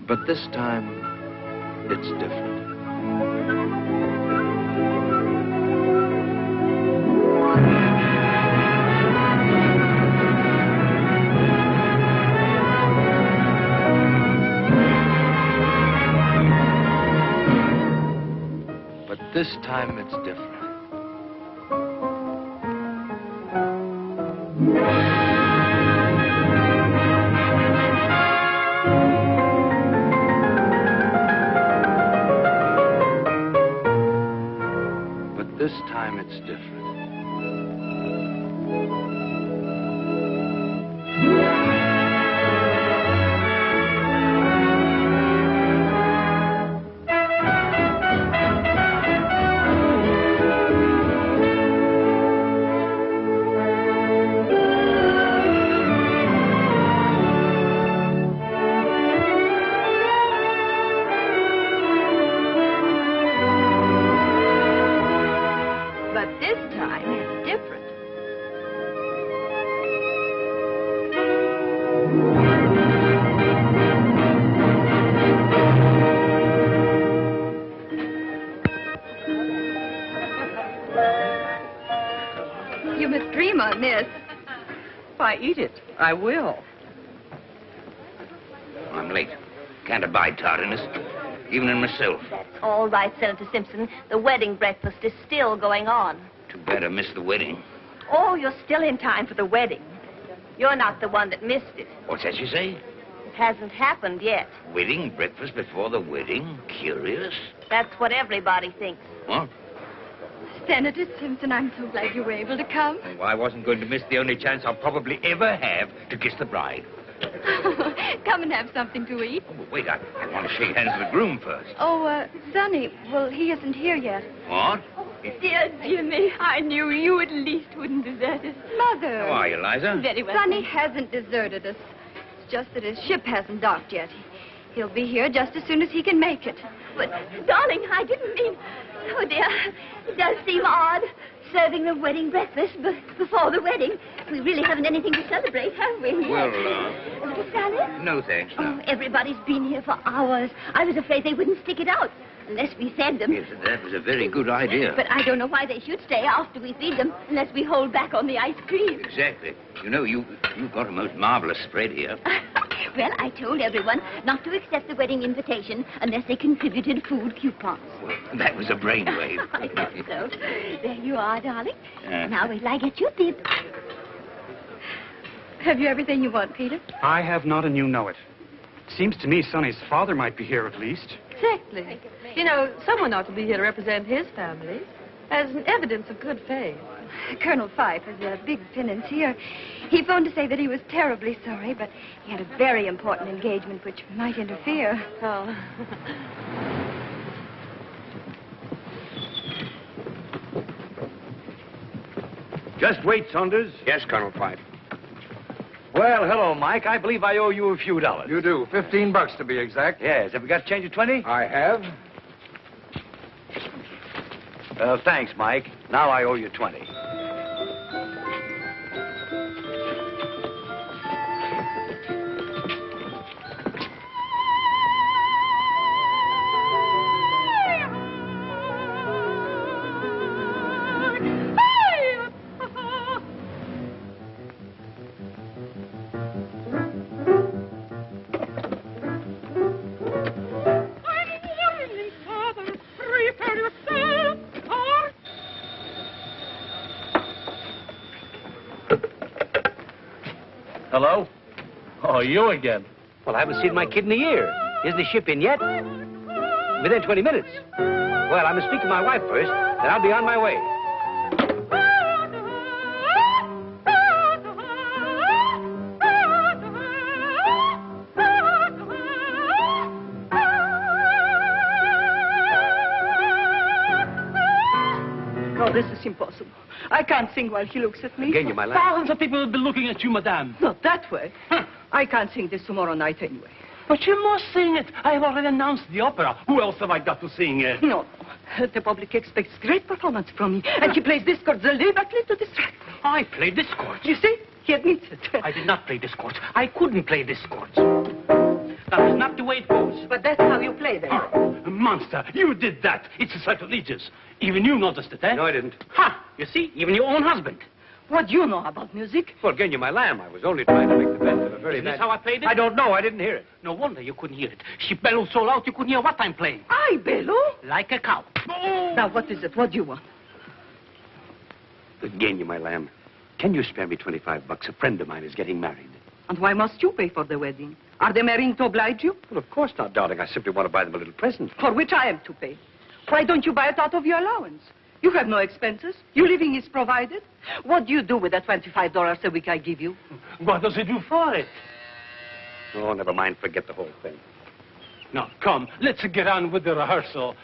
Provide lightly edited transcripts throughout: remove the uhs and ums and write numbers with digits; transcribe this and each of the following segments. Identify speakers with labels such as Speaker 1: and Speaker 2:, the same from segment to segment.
Speaker 1: But this time, it's different. But this time, it's different. This time it's different.
Speaker 2: You must dream on this.
Speaker 3: Why, eat it. I will.
Speaker 4: I'm late. Can't abide tardiness, even in myself.
Speaker 5: All right, Senator Simpson. The wedding breakfast is still going on.
Speaker 4: Too bad I missed the wedding.
Speaker 5: Oh, you're still in time for the wedding. You're not the one that missed it.
Speaker 4: What's that you say?
Speaker 5: It hasn't happened yet.
Speaker 4: Wedding breakfast before the wedding? Curious.
Speaker 5: That's what everybody thinks.
Speaker 4: What?
Speaker 2: Senator Simpson, I'm so glad you were able to come.
Speaker 4: Well, I wasn't going to miss the only chance I'll probably ever have to kiss the bride.
Speaker 2: Come and have something to eat.
Speaker 4: Oh, but wait, I want to shake hands with the groom first.
Speaker 2: Oh, Sonny, well, he isn't here yet.
Speaker 4: What?
Speaker 2: Dear Jimmy, I knew you at least wouldn't desert us. Mother.
Speaker 4: How are you, Liza?
Speaker 2: Very well. Sonny hasn't deserted us. It's just that his ship hasn't docked yet. He'll be here just as soon as he can make it.
Speaker 5: But, darling, I didn't mean... Oh, dear, it does seem odd, serving the wedding breakfast before the wedding. We really haven't anything to celebrate, have we?
Speaker 4: Well,
Speaker 5: A little salad?
Speaker 4: no thanks, no.
Speaker 5: Oh, everybody's been here for hours. I was afraid they wouldn't stick it out unless we fed them.
Speaker 4: Yes, that was a very good idea.
Speaker 5: But I don't know why they should stay after we feed them unless we hold back on the ice cream.
Speaker 4: Exactly. You know, you've got a most marvelous spread here.
Speaker 5: Well, I told everyone not to accept the wedding invitation unless they contributed food coupons.
Speaker 4: Well, that was a brainwave.
Speaker 5: I thought so. There you are, darling. Now wait till I get your bib.
Speaker 2: Have you everything you want, Peter?
Speaker 6: I have not, and you know it. Seems to me Sonny's father might be here at least.
Speaker 3: Exactly. You know, someone ought to be here to represent his family as an evidence of good faith.
Speaker 2: Colonel Fife has a big financier. He phoned to say that he was terribly sorry, but he had a very important engagement which might interfere.
Speaker 3: Oh.
Speaker 7: Just wait, Saunders.
Speaker 4: Yes, Colonel Fife.
Speaker 7: Well, hello, Mike. I believe I owe you a few dollars.
Speaker 1: You do. $15 to be exact.
Speaker 7: Yes. Have we got change of 20?
Speaker 1: I have.
Speaker 7: Thanks, Mike. Now I owe you 20.
Speaker 8: Hello? Oh, you again.
Speaker 9: Well, I haven't seen my kid in a year. Isn't the ship in yet? Within 20 minutes. Well, I must speak to my wife first, then I'll be on my way.
Speaker 3: Oh, this is impossible. I can't sing while he looks at me.
Speaker 9: Again, you, my lad.
Speaker 8: Thousands of people will be looking at you, madame.
Speaker 3: Not that way. I can't sing this tomorrow night anyway.
Speaker 8: But you must sing it. I have already announced the opera. Who else have I got to sing it?
Speaker 3: No.
Speaker 10: The public expects great performance from me, and he plays discords deliberately to distract me.
Speaker 8: I play discords.
Speaker 10: You see? He admits it.
Speaker 8: I did not play discords. I couldn't play discords. That is not the way it goes.
Speaker 10: But that's how you play them.
Speaker 8: Oh, monster, you did that. It's sacrilegious. Even you noticed it, eh?
Speaker 9: No, I didn't.
Speaker 8: Ha! You see, even your own husband.
Speaker 10: What do you know about music?
Speaker 9: Well, Genya, my lamb, I was only trying to make the best of a very
Speaker 8: Isn't this
Speaker 9: bad...
Speaker 8: how I played it?
Speaker 9: I don't know. I didn't hear it.
Speaker 8: No wonder you couldn't hear it. She bellowed so loud you couldn't hear what I'm playing.
Speaker 10: I bellow?
Speaker 8: Like a cow. Oh!
Speaker 10: Now, what is it? What do you want?
Speaker 9: Genya, my lamb, can you spare me $25? A friend of mine is getting married.
Speaker 10: And why must you pay for the wedding? Are they marrying to oblige you?
Speaker 9: Well, of course not, darling. I simply want to buy them a little present.
Speaker 10: For which I am to pay. Why don't you buy it out of your allowance? You have no expenses. Your living is provided. What do you do with the $25 a week I give you?
Speaker 8: What does he do for it?
Speaker 9: Oh, never mind. Forget the whole thing.
Speaker 8: Now, come, let's get on with the rehearsal.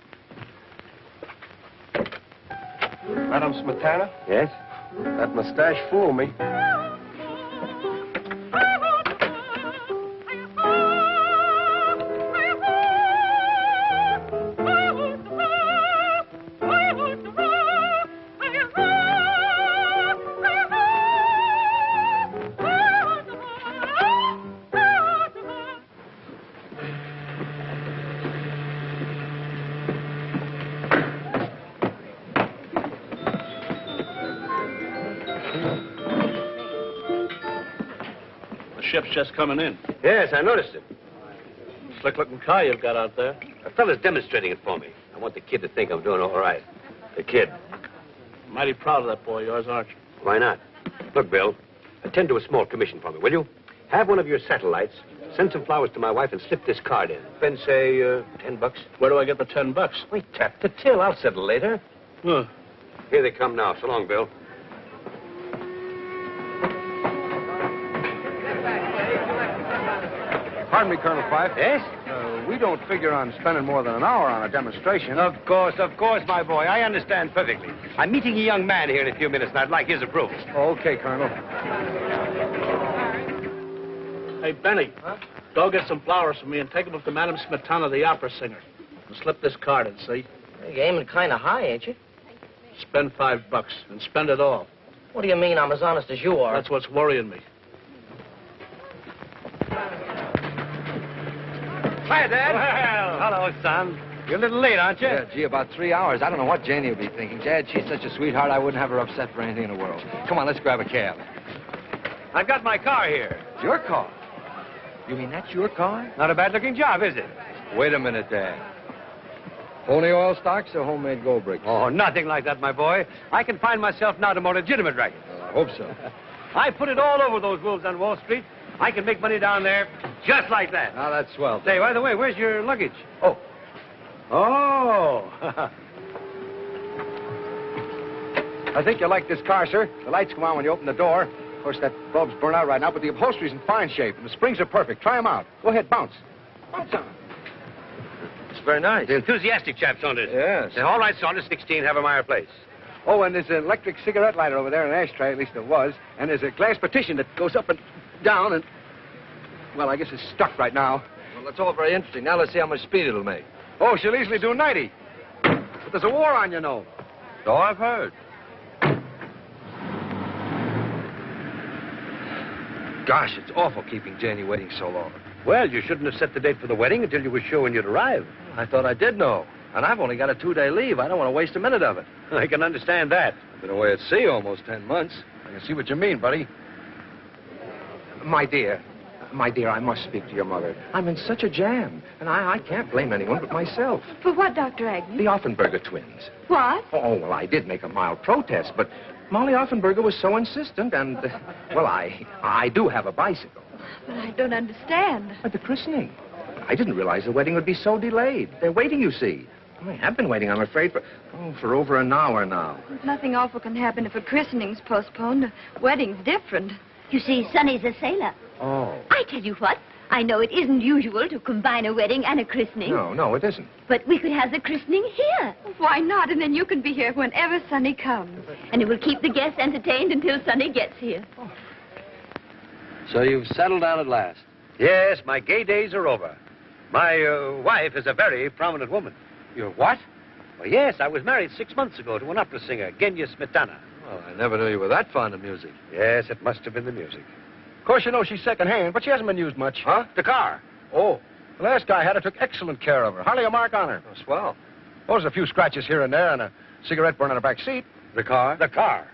Speaker 1: Madam Smetana,
Speaker 9: Yes?
Speaker 1: that mustache fooled me.
Speaker 8: The ship's just coming in.
Speaker 9: Yes, I noticed it.
Speaker 8: Slick-looking car you've got out there.
Speaker 9: A fella's demonstrating it for me. I want the kid to think I'm doing all right. The kid.
Speaker 8: Mighty proud of that boy of yours, aren't you?
Speaker 9: Why not? Look, Bill, attend to a small commission for me, will you? Have one of your satellites, send some flowers to my wife, and slip this card in. Spend, say, $10.
Speaker 8: Where do I get the $10?
Speaker 9: Wait, tap the till. I'll settle later.
Speaker 8: Huh.
Speaker 9: Here they come now. So long, Bill.
Speaker 1: Pardon me, Colonel Fife.
Speaker 9: Yes?
Speaker 1: We don't figure on spending more than an hour on a demonstration.
Speaker 9: Of course, my boy. I understand perfectly. I'm meeting a young man here in a few minutes, and I'd like his approval.
Speaker 1: Okay, Colonel.
Speaker 8: Hey, Benny, go get some flowers for me and take them up to Madam Smetana, the opera singer. And slip this card in, see?
Speaker 11: You're aiming kind of high, ain't you?
Speaker 8: Spend $5 and spend it all.
Speaker 11: What do you mean I'm as honest as you are?
Speaker 8: That's what's worrying me.
Speaker 9: Hi, Dad.
Speaker 7: Well, hello, son. You're a little late, aren't you?
Speaker 1: Yeah, gee, about 3 hours. I don't know what Janie will be thinking. Dad, she's such a sweetheart, I wouldn't have her upset for anything in the world. Come on, let's grab a cab.
Speaker 7: I've got my car here.
Speaker 1: It's your car? You mean that's your car?
Speaker 7: Not a bad-looking job, is it?
Speaker 1: Wait a minute, Dad. Only oil stocks or homemade gold bricks?
Speaker 7: Oh, nothing like that, my boy. I can find myself now to more legitimate racket.
Speaker 1: Well, I hope so.
Speaker 7: I put it all over those wolves on Wall Street. I can make money down there just like that.
Speaker 1: Now, that's swell.
Speaker 7: Say, by the way, where's your luggage?
Speaker 1: Oh.
Speaker 7: Oh.
Speaker 1: I think you'll like this car, sir. The lights come on when you open the door. Of course, that bulb's burnt out right now, but the upholstery's in fine shape, and the springs are perfect. Try them out. Go ahead, bounce. Bounce on 'em.
Speaker 9: It's very nice. The enthusiastic chap, Saunders.
Speaker 1: Yes.
Speaker 9: Say, all right, Saunders, 16, Havermeyer Place.
Speaker 1: Oh, and there's an electric cigarette lighter over there, an ashtray, at least there was. And there's a glass partition that goes up and down and... Well, I guess it's stuck right now. Well, that's all very interesting. Now let's see how much speed it'll make. Oh, she'll easily do 90. But there's a war on, you know.
Speaker 7: So I've heard.
Speaker 1: Gosh, it's awful keeping Janie waiting so long.
Speaker 9: Well, you shouldn't have set the date for the wedding until you were sure when you'd arrive.
Speaker 1: I thought I did know. And I've only got a 2-day leave. I don't want to waste a minute of it.
Speaker 9: I can understand that.
Speaker 1: I've been away at sea almost 10 months. I can see what you mean, buddy. My dear, I must speak to your mother. I'm in such a jam, and I can't blame anyone but myself.
Speaker 2: For what, Dr. Agnew?
Speaker 1: The Offenberger twins.
Speaker 2: What?
Speaker 1: Oh, well, I did make a mild protest, but Molly Offenberger was so insistent, and, well, I do have a bicycle.
Speaker 2: But I don't understand.
Speaker 1: At the christening. I didn't realize the wedding would be so delayed. They're waiting, you see. I have been waiting, I'm afraid, for over an hour now.
Speaker 2: Nothing awful can happen if a christening's postponed. A wedding's different.
Speaker 5: You see, Sonny's a sailor.
Speaker 1: Oh.
Speaker 5: I tell you what, I know it isn't usual to combine a wedding and a christening.
Speaker 1: No, it isn't.
Speaker 5: But we could have the christening here.
Speaker 2: Why not? And then you can be here whenever Sonny comes.
Speaker 5: And it will keep the guests entertained until Sonny gets here.
Speaker 1: So you've settled down at last?
Speaker 9: Yes, my gay days are over. My wife is a very prominent woman.
Speaker 1: Your what?
Speaker 8: Well, yes, I was married 6 months ago to an opera singer, Genya Smetana.
Speaker 1: Well, I never knew you were that fond of music.
Speaker 9: Yes, it must have been the music.
Speaker 12: Of course, you know she's second-hand, but she hasn't been used much.
Speaker 1: Huh?
Speaker 12: The car.
Speaker 1: Oh,
Speaker 12: The last guy had her, took excellent care of her. Hardly a mark on her.
Speaker 1: oh, swell.
Speaker 12: Oh, there's a few scratches here and there and a cigarette burn on her back seat.
Speaker 1: The car?
Speaker 8: The car.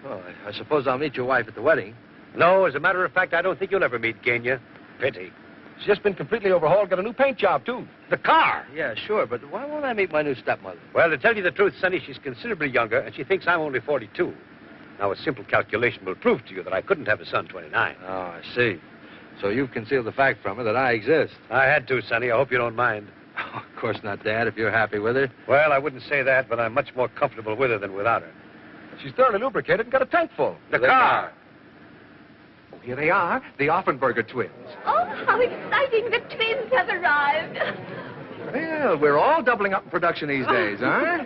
Speaker 1: Well, I suppose I'll meet your wife at the wedding.
Speaker 9: No, as a matter of fact, I don't think you'll ever meet Genya. Pity.
Speaker 12: She's just been completely overhauled, got a new paint job, too.
Speaker 8: The car.
Speaker 1: Yeah, sure, but why won't I meet my new stepmother?
Speaker 9: Well, to tell you the truth, Sonny, she's considerably younger, and she thinks I'm only 42. Now, a simple calculation will prove to you that I couldn't have a son 29.
Speaker 1: Oh, I see. So you've concealed the fact from her that I exist.
Speaker 9: I had to, Sonny. I hope you don't mind.
Speaker 1: Oh, of course not, Dad, if you're happy with her.
Speaker 9: Well, I wouldn't say that, but I'm much more comfortable with her than without her.
Speaker 12: She's thoroughly lubricated and got a tank full.
Speaker 9: The car.
Speaker 1: Oh, here they are, the Offenberger twins.
Speaker 5: Oh, how exciting. The twins have arrived.
Speaker 1: Well, we're all doubling up in production these days, huh?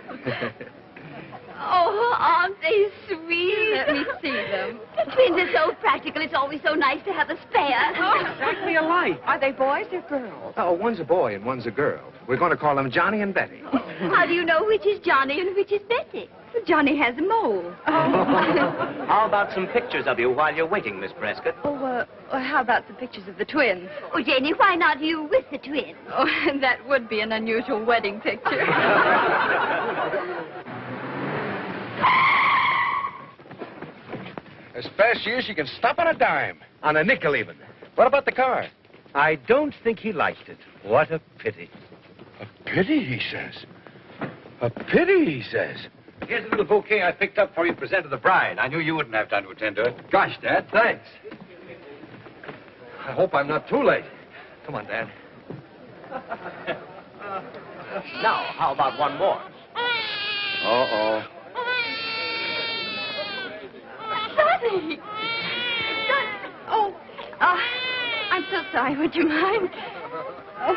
Speaker 5: Oh, aren't they sweet?
Speaker 3: Let me see them.
Speaker 5: The twins are so practical. It's always so nice to have a spare.
Speaker 10: Exactly alike. Are they boys or girls?
Speaker 1: Oh, one's a boy and one's a girl. We're going to call them Johnny and Betty.
Speaker 5: How do you know which is Johnny and which is Betty?
Speaker 2: Johnny has a mole.
Speaker 4: How about some pictures of you while you're waiting, Miss Prescott?
Speaker 2: How about some pictures of the twins?
Speaker 5: Oh, Janie, why not you with the twins?
Speaker 2: Oh, that would be an unusual wedding picture.
Speaker 12: As fast as she can stop on a dime. On a nickel, even. What about the car?
Speaker 9: I don't think he liked it. What a pity.
Speaker 12: A pity, he says. A pity, he says.
Speaker 9: Here's a little bouquet I picked up for you to present to the bride. I knew you wouldn't have time to attend to it.
Speaker 1: Gosh, Dad, thanks. I hope I'm not too late. Come on, Dad.
Speaker 4: Now, how about one more?
Speaker 1: Uh-oh.
Speaker 2: Sonny! Oh, I'm so sorry. Would you mind? Oh,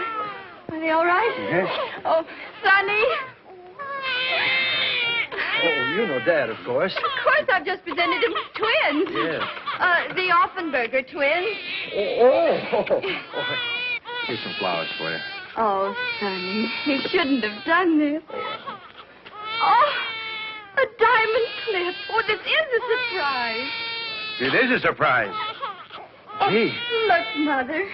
Speaker 2: are they all right?
Speaker 12: Yes.
Speaker 2: Oh, Sonny!
Speaker 1: Oh, you know Dad, of course.
Speaker 2: Of course, I've just presented him with twins.
Speaker 1: Yeah.
Speaker 2: The Offenberger twins.
Speaker 1: Oh. Here's some flowers for you.
Speaker 2: Oh, Sonny, he shouldn't have done this. Oh, a diamond clip. Oh, this is a surprise.
Speaker 9: It is a surprise.
Speaker 2: Gee. Look, Mother.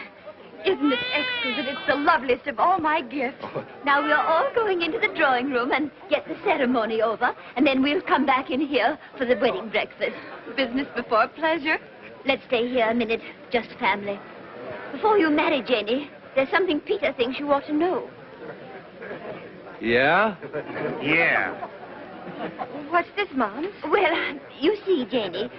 Speaker 2: Isn't it exquisite? It's the loveliest of all my gifts.
Speaker 5: Now, we're all going into the drawing room and get the ceremony over, and then we'll come back in here for the wedding breakfast.
Speaker 2: Business before pleasure.
Speaker 5: Let's stay here a minute, just family. Before you marry Janie, there's something Peter thinks you ought to know.
Speaker 1: Yeah?
Speaker 9: Yeah.
Speaker 2: What's this, Mom?
Speaker 5: Well, you see, Janie,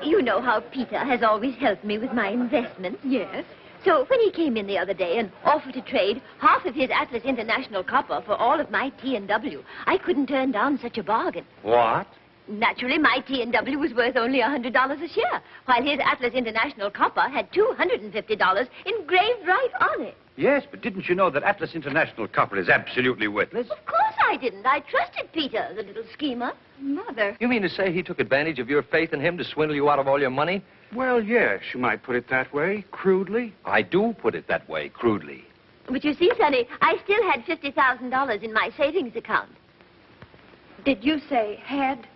Speaker 5: you know how Peter has always helped me with my investments.
Speaker 2: Yes.
Speaker 5: So when he came in the other day and offered to trade half of his Atlas International copper for all of my T&W, I couldn't turn down such a bargain.
Speaker 9: What?
Speaker 5: Naturally, my T&W was worth only $100 a share, while his Atlas International copper had $250 engraved right on it.
Speaker 9: Yes, but didn't you know that Atlas International copper is absolutely worthless?
Speaker 5: Of course I didn't. I trusted Peter, the little schemer.
Speaker 2: Mother.
Speaker 1: You mean to say he took advantage of your faith in him to swindle you out of all your money?
Speaker 6: Well, yes, you might put it that way, crudely.
Speaker 1: I do put it that way, crudely.
Speaker 5: But you see, Sonny, I still had $50,000 in my savings account.
Speaker 2: Did you say had?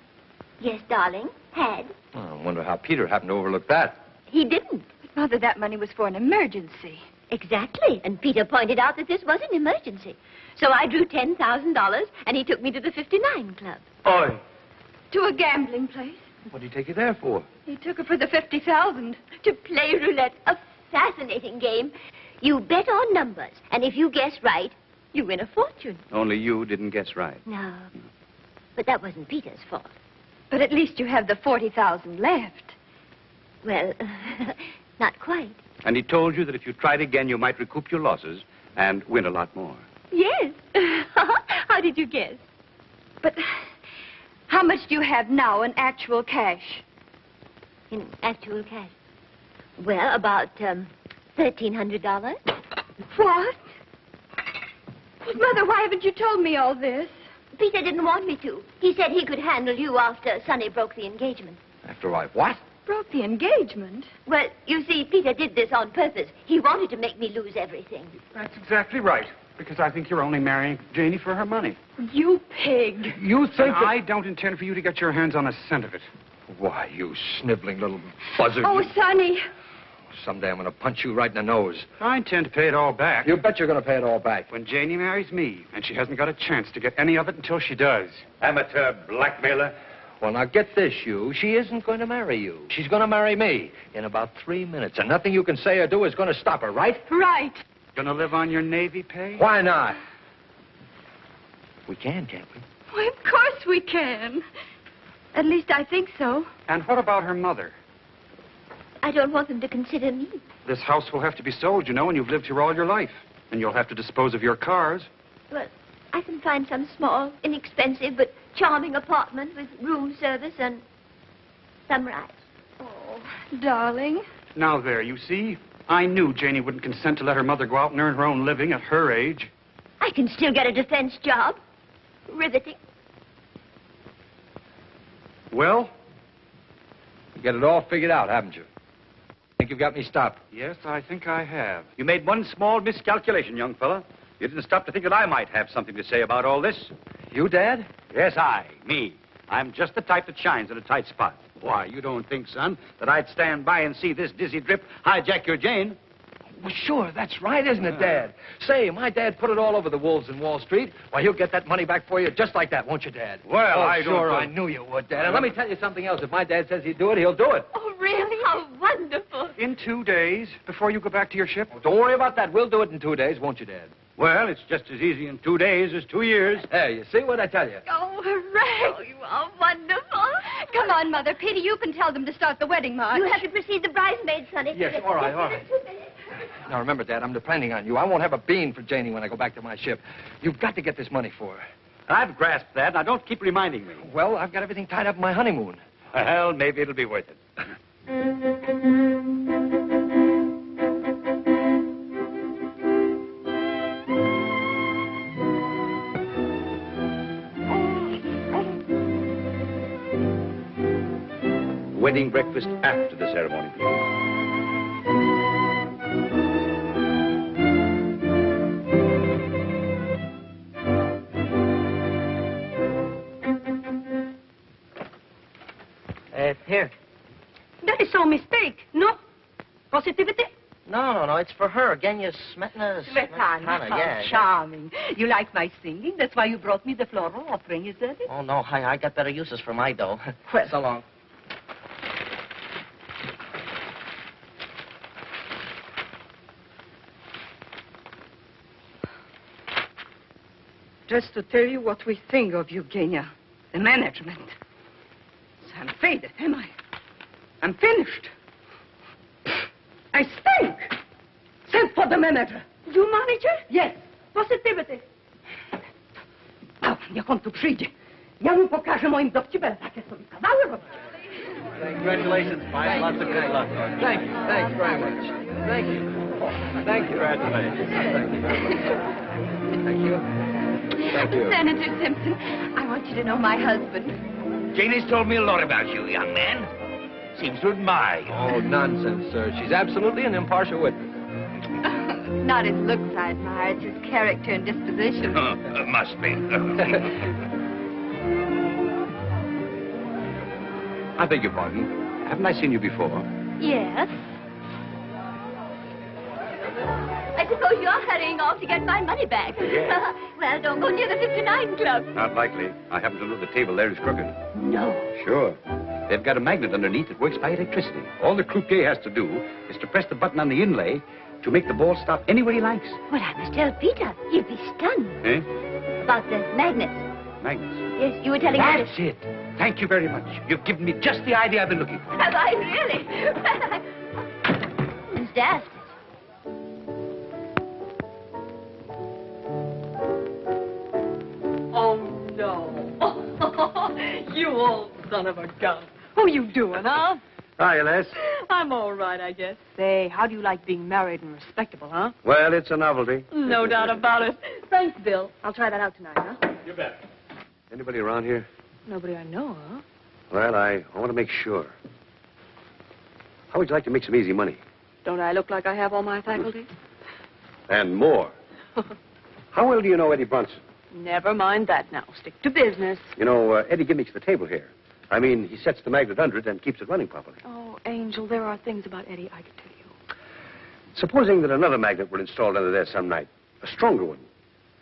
Speaker 5: Yes, darling, had.
Speaker 1: Oh, I wonder how Peter happened to overlook that.
Speaker 5: He didn't.
Speaker 2: But, Mother, that money was for an emergency.
Speaker 5: Exactly. And Peter pointed out that this was an emergency. So I drew $10,000, and he took me to the 59 Club.
Speaker 1: Oi.
Speaker 2: To a gambling place.
Speaker 1: What did he take you there for?
Speaker 2: He took her for the $50,000.
Speaker 5: To play roulette, a fascinating game. You bet on numbers, and if you guess right, you win a fortune.
Speaker 9: Only you didn't guess right.
Speaker 5: No. But that wasn't Peter's fault.
Speaker 2: But at least you have the $40,000 left.
Speaker 5: Well, not quite.
Speaker 9: And he told you that if you tried again, you might recoup your losses and win a lot more.
Speaker 5: Yes. How did you guess?
Speaker 2: But how much do you have now in actual cash?
Speaker 5: In actual cash? Well, about $1,300.
Speaker 2: What? But, Mother, why haven't you told me all this?
Speaker 5: Peter didn't want me to. He said he could handle you after Sonny broke the engagement.
Speaker 1: After I what?
Speaker 2: Broke the engagement?
Speaker 5: Well, you see, Peter did this on purpose. He wanted to make me lose everything.
Speaker 6: That's exactly right. Because I think you're only marrying Janie for her money.
Speaker 2: You pig.
Speaker 1: You think
Speaker 6: And
Speaker 1: that...
Speaker 6: I don't intend for you to get your hands on a cent of it.
Speaker 1: Why, you sniveling little buzzard.
Speaker 2: Oh, Sonny.
Speaker 1: Someday I'm going to punch you right in the nose.
Speaker 6: I intend to pay it all back.
Speaker 1: You bet you're going to pay it all back.
Speaker 6: When Janie marries me, and she hasn't got a chance to get any of it until she does.
Speaker 4: Amateur blackmailer.
Speaker 1: Well, now get this, you. She isn't going to marry you. She's going to marry me in about 3 minutes, and nothing you can say or do is going to stop her, right?
Speaker 2: Right.
Speaker 6: Gonna live on your Navy pay?
Speaker 1: Why not? We can, can't we?
Speaker 2: Why, of course we can. At least I think so.
Speaker 6: And what about her mother?
Speaker 5: I don't want them to consider me.
Speaker 6: This house will have to be sold, you know, and you've lived here all your life. And you'll have to dispose of your cars.
Speaker 5: Well, I can find some small, inexpensive, but charming apartment with room service and sunrise.
Speaker 2: Oh, darling.
Speaker 6: Now there, you see? I knew Janie wouldn't consent to let her mother go out and earn her own living at her age.
Speaker 5: I can still get a defense job. Riveting.
Speaker 6: Well?
Speaker 1: You got it all figured out, haven't you? Think you've got me stopped?
Speaker 6: Yes, I think I have.
Speaker 4: You made one small miscalculation, young fella. You didn't stop to think that I might have something to say about all this.
Speaker 1: You, Dad?
Speaker 4: Yes, me. I'm just the type that shines in a tight spot. Why, you don't think, son, that I'd stand by and see this dizzy drip hijack your Jane?
Speaker 1: Well, sure, that's right, isn't it, Dad? Say, my dad put it all over the wolves in Wall Street. Why, he'll get that money back for you just like that, won't you, Dad?
Speaker 4: Well,
Speaker 1: oh,
Speaker 4: I don't
Speaker 1: sure,
Speaker 4: know.
Speaker 1: I knew you would, Dad. And let me tell you something else. If my dad says he'd do it, he'll do it.
Speaker 5: Oh, really? How wonderful.
Speaker 6: In 2 days, before you go back to your ship?
Speaker 1: Oh, don't worry about that. We'll do it in 2 days, won't you, Dad?
Speaker 4: Well, it's just as easy in 2 days as 2 years.
Speaker 1: Hey, you see what I tell you?
Speaker 2: Oh, hooray.
Speaker 5: Oh, you are wonderful.
Speaker 2: Come on, Mother. Petey, you can tell them to start the wedding march.
Speaker 5: You have to precede the bridesmaids, Sonny.
Speaker 1: Yes, all right, all right. Now, remember, Dad, I'm depending on you. I won't have a bean for Janie when I go back to my ship. You've got to get this money for her.
Speaker 4: I've grasped that. Now, don't keep reminding me.
Speaker 1: Well, I've got everything tied up in my honeymoon.
Speaker 4: Well, maybe it'll be worth it.
Speaker 9: Wedding breakfast after the ceremony, please.
Speaker 11: Here.
Speaker 10: That is so mistake, no? Positivity?
Speaker 11: No. It's for her. Genya Smetana.
Speaker 10: Smetana,
Speaker 11: yeah.
Speaker 10: charming. You like my singing? That's why you brought me the floral offering, is that it?
Speaker 11: Oh, no. I got better uses for my dough.
Speaker 10: Well,
Speaker 11: So long.
Speaker 10: just to tell you what we think of Eugenia, the management. So I'm faded, am I? I'm finished. I stink. Send for the manager.
Speaker 2: You, manager?
Speaker 10: Yes.
Speaker 2: Positivity.
Speaker 10: Jak on tu przyjdzie, ja mu pokażę moim dowcipem takie sobie kawały robić.
Speaker 7: Congratulations, Mike. Lots of good luck.
Speaker 1: Thank you. Thanks very much. Thank you. Thank you.
Speaker 7: Congratulations.
Speaker 1: Thank you very much. Thank you. Thank you.
Speaker 2: Senator Simpson, I want you to know my husband.
Speaker 4: Janie's told me a lot about you, young man. Seems to admire you.
Speaker 1: Oh, nonsense, sir. She's absolutely an impartial witness.
Speaker 2: Not his looks I admire, it's his character and disposition.
Speaker 4: Must be.
Speaker 9: I beg your pardon. Haven't I seen you before?
Speaker 5: Yes. I suppose you're hurrying off to get my money back.
Speaker 9: Yes.
Speaker 5: Well, don't go near the 59 Club.
Speaker 9: Not likely. I happen to know the table there is crooked.
Speaker 5: No.
Speaker 9: Sure. They've got a magnet underneath that works by electricity. All the croupier has to do is to press the button on the inlay to make the ball stop anywhere he likes.
Speaker 5: Well, I must tell Peter. He'd be stunned.
Speaker 9: Eh?
Speaker 5: About the magnets.
Speaker 9: Magnets.
Speaker 5: Yes, you were telling me.
Speaker 9: That's it. Thank you very much. You've given me just the idea I've been looking for.
Speaker 5: Have I really? Who's daft?
Speaker 3: Oh, no. You old son of a gun. Who you doing, huh?
Speaker 8: Hi, Les.
Speaker 3: I'm all right, I guess. Say, how do you like being married and respectable, huh?
Speaker 8: Well, it's a novelty.
Speaker 3: No doubt about it. Thanks, Bill. I'll try that out tonight, huh?
Speaker 8: You bet.
Speaker 9: Anybody around here?
Speaker 3: Nobody I know, huh?
Speaker 9: Well, I want to make sure. How would you like to make some easy money?
Speaker 3: Don't I look like I have all my faculties?
Speaker 9: And more. How well do you know Eddie Bronson?
Speaker 3: Never mind that now. Stick to business.
Speaker 9: You know, Eddie gimmicks the table here. I mean, he sets the magnet under it and keeps it running properly.
Speaker 3: Oh, Angel, there are things about Eddie I could tell you.
Speaker 9: Supposing that another magnet were installed under there some night, a stronger one,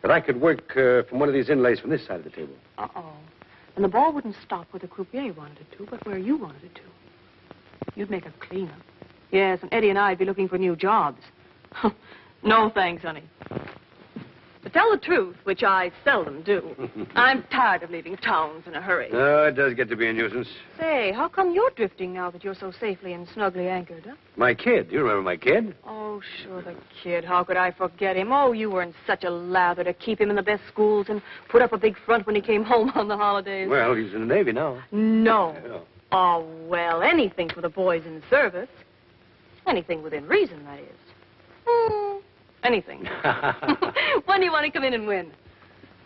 Speaker 9: that I could work from one of these inlays from this side of the table.
Speaker 3: Uh-oh. And the ball wouldn't stop where the croupier wanted it to, but where you wanted it to. You'd make a cleanup. Yes, and Eddie and I'd be looking for new jobs. No thanks, honey. To tell the truth, which I seldom do, I'm tired of leaving towns in a hurry.
Speaker 9: Oh, it does get to be a nuisance.
Speaker 3: Say, how come you're drifting now that you're so safely and snugly anchored, huh?
Speaker 9: My kid. You remember my kid?
Speaker 3: Oh, sure, the kid. How could I forget him? Oh, you were in such a lather to keep him in the best schools and put up a big front when he came home on the holidays.
Speaker 9: Well, he's in the Navy now.
Speaker 3: No.
Speaker 9: Yeah.
Speaker 3: Oh, well, anything for the boys in service. Anything within reason, that is. Anything. When do you want to come in and win?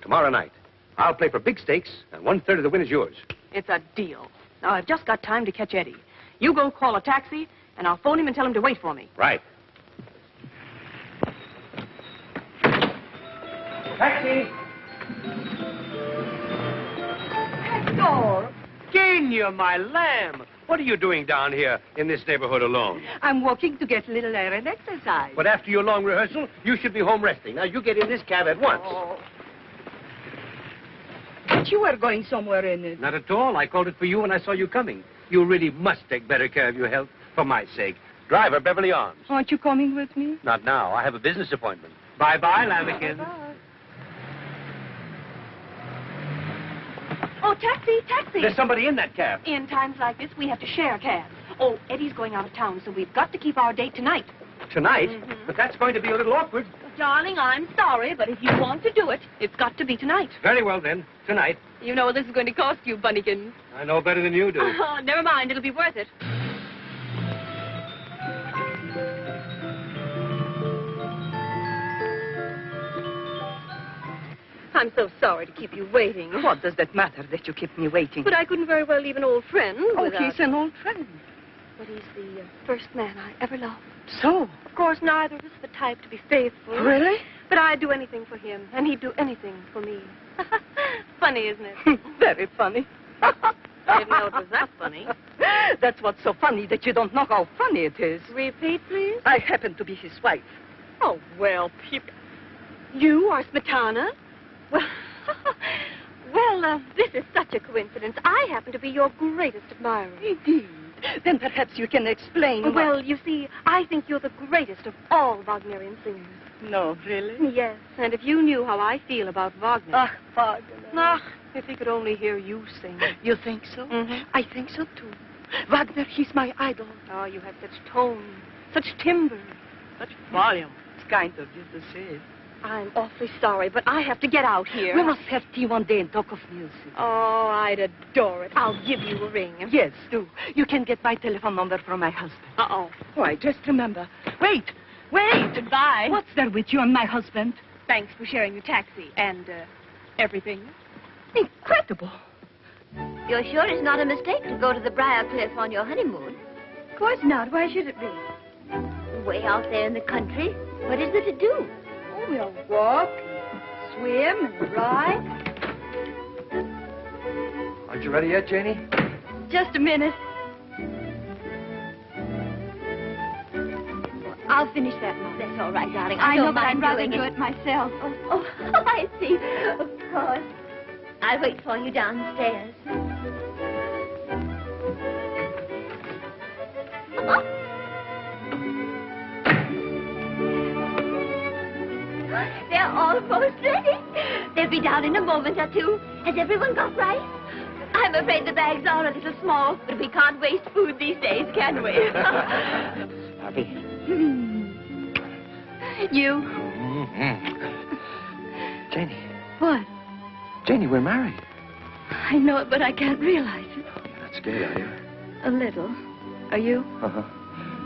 Speaker 9: Tomorrow night. I'll play for big stakes, and 1/3 of the win is yours.
Speaker 3: It's a deal. Now, I've just got time to catch Eddie. You go call a taxi, and I'll phone him and tell him to wait for me.
Speaker 9: Right.
Speaker 7: Taxi!
Speaker 10: Hector!
Speaker 9: Kenya, my lamb. What are you doing down here in this neighborhood alone?
Speaker 10: I'm walking to get a little air and exercise.
Speaker 9: But after your long rehearsal, you should be home resting. Now, you get in this cab at once.
Speaker 10: Oh. But you were going somewhere in it.
Speaker 9: Not at all. I called it for you when I saw you coming. You really must take better care of your health, for my sake. Driver, Beverly Arms.
Speaker 10: Aren't you coming with me?
Speaker 9: Not now. I have a business appointment. Bye-bye, lambikins.
Speaker 10: Bye.
Speaker 3: Oh, taxi, taxi.
Speaker 9: There's somebody in that cab.
Speaker 3: In times like this, we have to share cabs. Oh, Eddie's going out of town, so we've got to keep our date tonight.
Speaker 9: Tonight? But that's going to be a little awkward.
Speaker 3: Darling, I'm sorry, but if you want to do it, it's got to be tonight.
Speaker 9: Very well, then. Tonight.
Speaker 3: You know what this is going to cost you, Bunnykins.
Speaker 9: I know better than you do.
Speaker 3: Oh, never mind. It'll be worth it. I'm so sorry to keep you waiting.
Speaker 10: What does that matter that you keep me waiting?
Speaker 3: But I couldn't very well leave an old friend without...
Speaker 10: he's an old friend.
Speaker 3: But he's the first man I ever loved.
Speaker 10: So?
Speaker 3: Of course, neither of us the type to be faithful.
Speaker 10: Really?
Speaker 3: But I'd do anything for him, and he'd do anything for me. Funny, isn't it?
Speaker 10: Very funny.
Speaker 3: I didn't know it was that funny.
Speaker 10: That's what's so funny, that you don't know how funny it is.
Speaker 3: Repeat, please.
Speaker 10: I happen to be his wife.
Speaker 3: Oh, well, you are Smetana? Well, this is such a coincidence. I happen to be your greatest admirer.
Speaker 10: Indeed. Then perhaps you can explain.
Speaker 3: Well, you see, I think you're the greatest of all Wagnerian singers.
Speaker 10: No, really?
Speaker 3: Yes, and if you knew how I feel about Wagner.
Speaker 10: Ah, Wagner.
Speaker 3: Ah, if he could only hear you sing.
Speaker 10: You think so?
Speaker 3: Mm-hmm.
Speaker 10: I think so, too. Wagner, he's my idol.
Speaker 3: Oh, you have such tone, such timbre, such volume.
Speaker 10: It's kind of you to say it.
Speaker 3: I'm awfully sorry, but I have to get out here.
Speaker 10: We must have tea one day and talk of music.
Speaker 3: Oh, I'd adore it. I'll give you a ring.
Speaker 10: Yes, do. You can get my telephone number from my husband.
Speaker 3: Uh-oh.
Speaker 10: Why, just remember. Wait!
Speaker 3: Goodbye.
Speaker 10: What's there with you and my husband?
Speaker 3: Thanks for sharing your taxi and, everything.
Speaker 10: Incredible.
Speaker 5: You're sure it's not a mistake to go to the Briar Cliff on your honeymoon?
Speaker 2: Of course not. Why should it be?
Speaker 5: Way out there in the country. What is there to do?
Speaker 2: Oh, we'll walk, swim, and ride.
Speaker 1: Aren't you ready yet, Janie?
Speaker 2: Just a minute.
Speaker 5: I'll finish that now. That's all right, darling.
Speaker 2: I know,
Speaker 5: don't
Speaker 2: but I'd
Speaker 5: mind
Speaker 2: rather
Speaker 5: doing
Speaker 2: do it myself.
Speaker 5: Oh, I see. Of course. I'll wait for you downstairs. They're almost ready. They'll be down in a moment or two. Has everyone got rice? I'm afraid the bags are a little small, but we can't waste food these days, can we?
Speaker 1: Happy?
Speaker 2: You?
Speaker 1: Janie.
Speaker 2: What?
Speaker 1: Janie, we're married.
Speaker 2: I know it, but I can't realize it.
Speaker 1: You're not scared, are you?
Speaker 2: A little. Are you?
Speaker 1: Uh-huh.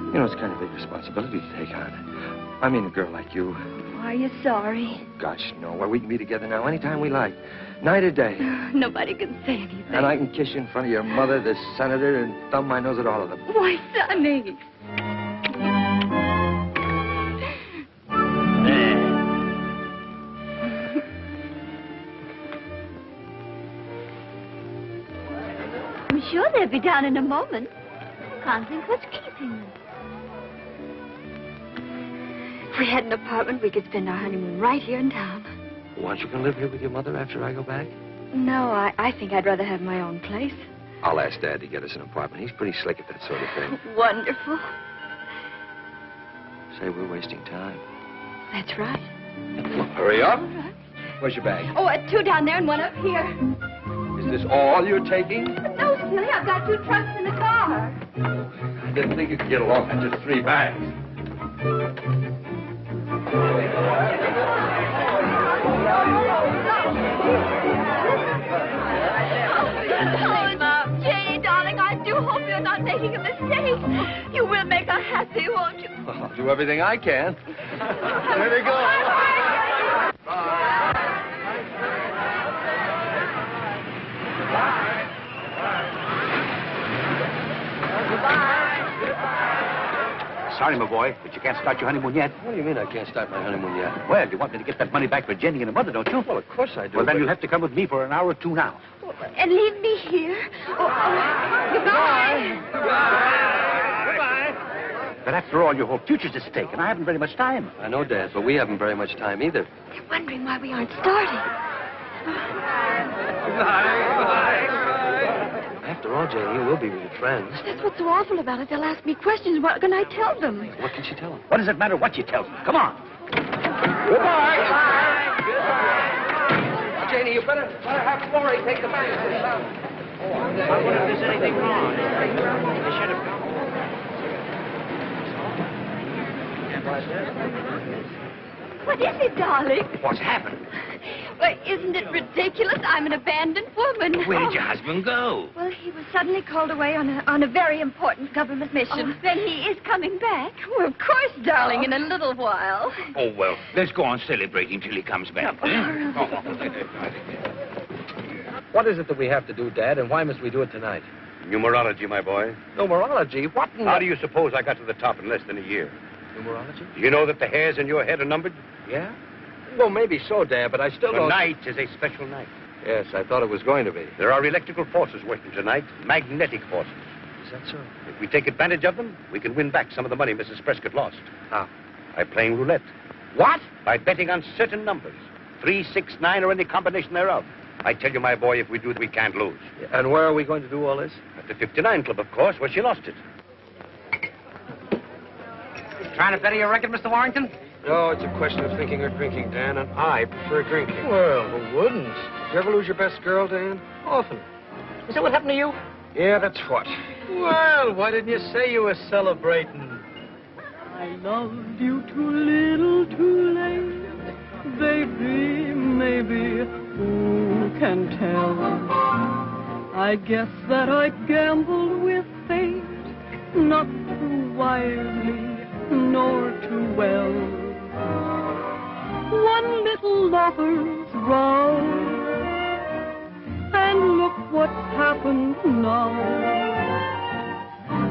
Speaker 1: You know, it's kind of a big responsibility to take on. I mean, a girl like you.
Speaker 2: Are you sorry?
Speaker 1: Gosh, no. Well, we can be together now anytime we like. Night or day.
Speaker 2: Nobody can say anything.
Speaker 1: And I can kiss you in front of your mother, the senator, and thumb my nose at all of them.
Speaker 2: Why, Sonny?
Speaker 5: sure they'll be down in a moment. Can't think what's keeping them.
Speaker 2: If we had an apartment, we could spend our honeymoon right here in town.
Speaker 1: Why don't you come live here with your mother after I go back?
Speaker 2: No, I think I'd rather have my own place.
Speaker 1: I'll ask Dad to get us an apartment. He's pretty slick at that sort of thing.
Speaker 2: Wonderful.
Speaker 1: Say, we're wasting time.
Speaker 2: That's right.
Speaker 1: Well, hurry up. Where's your bag?
Speaker 2: Oh, 2 down there and 1 up here.
Speaker 1: Is this all you're taking?
Speaker 2: No, silly, I've got 2 trunks in the car.
Speaker 1: I didn't think you could get along with just 3 bags.
Speaker 5: Oh, Mom, Janie, darling, I do hope you're not making a mistake. You will make her happy, won't you?
Speaker 1: I'll do everything I can. There they go.
Speaker 4: Sorry, my boy, but you can't start your honeymoon yet.
Speaker 1: What do you mean I can't start my honeymoon yet?
Speaker 4: Well, you want me to get that money back for Jenny and her mother, don't you?
Speaker 1: Well, of course I do.
Speaker 4: Well, then
Speaker 1: but-
Speaker 4: you'll have to come with me for an hour or 2 now.
Speaker 2: And leave me here. Goodbye.
Speaker 1: Goodbye.
Speaker 4: But after all, your whole future's at stake, and I haven't very much time.
Speaker 1: I know, Dad, but we haven't very much time either.
Speaker 2: They're wondering why we aren't starting.
Speaker 1: After all, Janie, we'll be really friends.
Speaker 2: That's what's so awful about it. They'll ask me questions. What can I tell them?
Speaker 1: What can she tell him?
Speaker 4: What does it matter what you tell them? Come on.
Speaker 1: Goodbye. Janie, you better have Florrie take the bag.
Speaker 4: I wonder if there's anything wrong. They should have.
Speaker 5: What is it, darling?
Speaker 4: What's happened?
Speaker 2: Well, isn't it ridiculous? I'm an abandoned woman.
Speaker 4: Where did your husband go?
Speaker 2: Well, he was suddenly called away on a very important government mission.
Speaker 5: Oh, then he is coming back.
Speaker 2: Well, of course, darling, in a little while.
Speaker 4: Oh, well, let's go on celebrating till he comes back.
Speaker 1: What is it that we have to do, Dad, and why must we do it tonight?
Speaker 9: Numerology, my boy.
Speaker 1: Numerology? What in
Speaker 9: How do you suppose I got to the top in less than a year?
Speaker 1: Numerology?
Speaker 9: Do you know that the hairs in your head are numbered?
Speaker 1: Yeah? Well, maybe so, Dad, but I still don't...
Speaker 9: Tonight is a special night.
Speaker 1: Yes, I thought it was going to be.
Speaker 9: There are electrical forces working tonight, magnetic forces.
Speaker 1: Is that so?
Speaker 9: If we take advantage of them, we can win back some of the money Mrs. Prescott lost.
Speaker 1: How?
Speaker 9: By playing roulette.
Speaker 1: What?
Speaker 9: By betting on certain numbers. 3, 6, 9, or any combination thereof. I tell you, my boy, if we do it, we can't lose.
Speaker 1: And where are we going to do all this?
Speaker 9: At the 59 Club, of course, where she lost it.
Speaker 4: Trying to better your record, Mr. Warrington?
Speaker 1: No, it's a question of thinking or drinking, Dan, and I prefer drinking.
Speaker 12: Well, who wouldn't?
Speaker 1: Did you ever lose your best girl, Dan?
Speaker 12: Often.
Speaker 11: Is that what happened to you?
Speaker 1: Yeah, that's what.
Speaker 12: Well, why didn't you say you were celebrating?
Speaker 13: I loved you too little, too late. Baby, maybe, who can tell? I guess that I gambled with fate, not too wisely, nor too well. One little lover's row, and look what's happened now.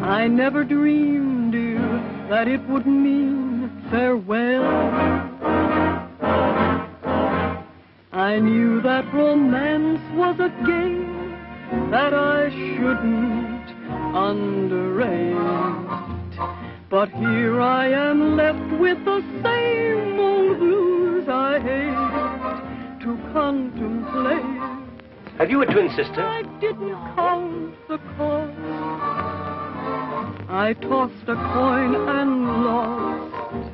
Speaker 13: I never dreamed, dear, that it would mean farewell. I knew that romance was a game that I shouldn't underrate. But here I am left with the same old blues I hate to contemplate.
Speaker 9: Have you a twin sister?
Speaker 13: I didn't count the cost. I tossed a coin and lost,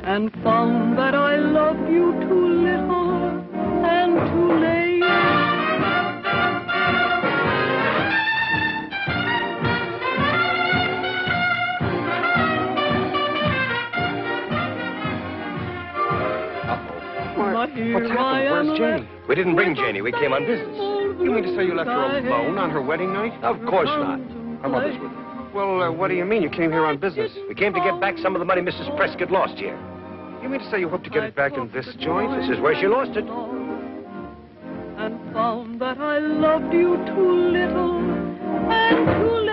Speaker 13: and found that I loved you too little and too late. But here
Speaker 1: What's happened?
Speaker 13: I am
Speaker 1: Where's Janie?
Speaker 9: We didn't bring Janie. We came on business.
Speaker 12: You mean to say you left her alone on her wedding night?
Speaker 9: Of course not. Her mother's with her.
Speaker 12: Well, what do you mean? You came here on business?
Speaker 9: We came to get back some of the money Mrs. Prescott lost here.
Speaker 12: You mean to say you hope to get it back in this joint?
Speaker 9: This is where she lost it.
Speaker 13: And found that I loved you too little and too late.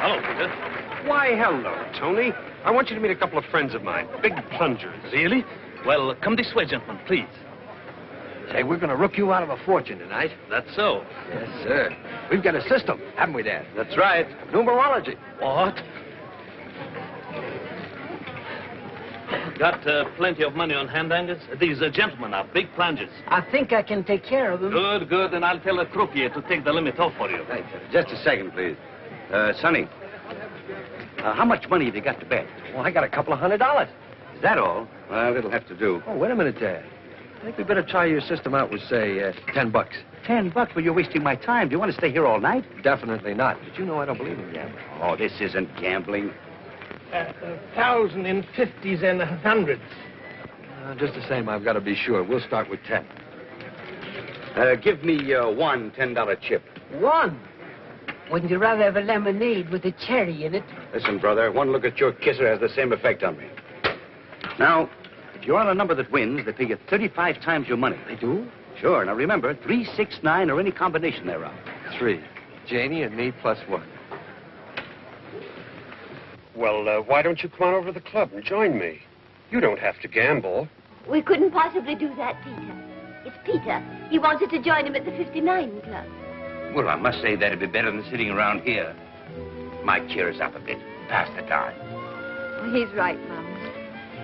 Speaker 9: Hello, Peter.
Speaker 12: Why, hello, Tony. I want you to meet a couple of friends of mine, big plungers.
Speaker 8: Really? Well, come this way, gentlemen, please.
Speaker 1: Say, we're going to rook you out of a fortune tonight.
Speaker 8: That's so.
Speaker 1: Yes, sir. We've got a system, haven't we, Dad?
Speaker 8: That's right.
Speaker 1: Numerology.
Speaker 8: What? Got plenty of money on hand, Angus? These gentlemen are big plungers.
Speaker 11: I think I can take care of them.
Speaker 8: Good, good. And I'll tell the croupier to take the limit off for you.
Speaker 4: Thanks. Just a second, please. Sonny, how much money have you got to bet?
Speaker 1: Well, I got a couple of $100.
Speaker 4: Is that all? Well, it'll have to do.
Speaker 1: Oh, wait a minute, Dad. I think we better try your system out with, say, $10.
Speaker 4: $10? Well, you're wasting my time. Do you want to stay here all night?
Speaker 1: Definitely not. But you know I don't believe in gambling.
Speaker 4: Oh, this isn't gambling.
Speaker 8: 1,000 in 50s and 100s.
Speaker 1: Just the same, I've got to be sure. We'll start with 10.
Speaker 4: Give me one $10 chip.
Speaker 10: One? Wouldn't you rather have a lemonade with a cherry in it?
Speaker 4: Listen, brother, one look at your kisser has the same effect on me. Now, if you're on a number that wins, they pay you 35 times your money.
Speaker 1: They do?
Speaker 4: Sure. Now, remember, 3, 6, 9, or any combination thereof.
Speaker 1: 3. Janie and me plus 1.
Speaker 12: Well, why don't you come on over to the club and join me? You don't have to gamble.
Speaker 5: We couldn't possibly do that, Peter. It's Peter. He wanted to join him at the 59 Club.
Speaker 4: Well, I must say that'd be better than sitting around here. Might cheer us up a bit. Pass the time.
Speaker 2: Well, he's right, Mom.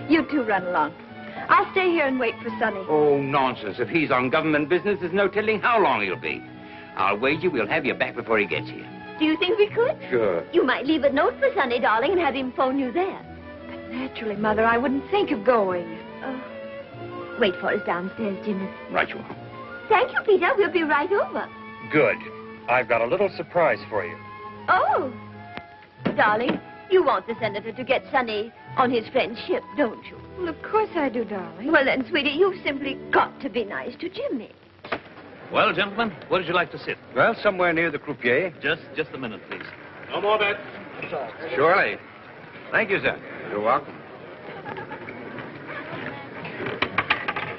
Speaker 2: You two run along. I'll stay here and wait for Sonny.
Speaker 4: Oh, nonsense. If he's on government business, there's no telling how long he'll be. I'll wager we'll have you back before he gets here.
Speaker 5: Do you think we could?
Speaker 4: Sure.
Speaker 5: You might leave a note for Sonny, darling, and have him phone you there.
Speaker 2: But naturally, Mother, I wouldn't think of going.
Speaker 5: Wait for us downstairs, Jimmy.
Speaker 4: Right you are.
Speaker 5: Thank you, Peter. We'll be right over.
Speaker 12: Good. I've got a little surprise for you.
Speaker 5: Oh. Darling, you want the senator to get Sonny on his friend's ship, don't you?
Speaker 2: Well, of course I do, darling.
Speaker 5: Well, then, sweetie, you've simply got to be nice to Jimmy.
Speaker 8: Well, gentlemen, where would you like to sit?
Speaker 4: Well, somewhere near the croupier.
Speaker 8: Just a minute, please. No more bets.
Speaker 4: Surely. Thank you, sir. You're welcome.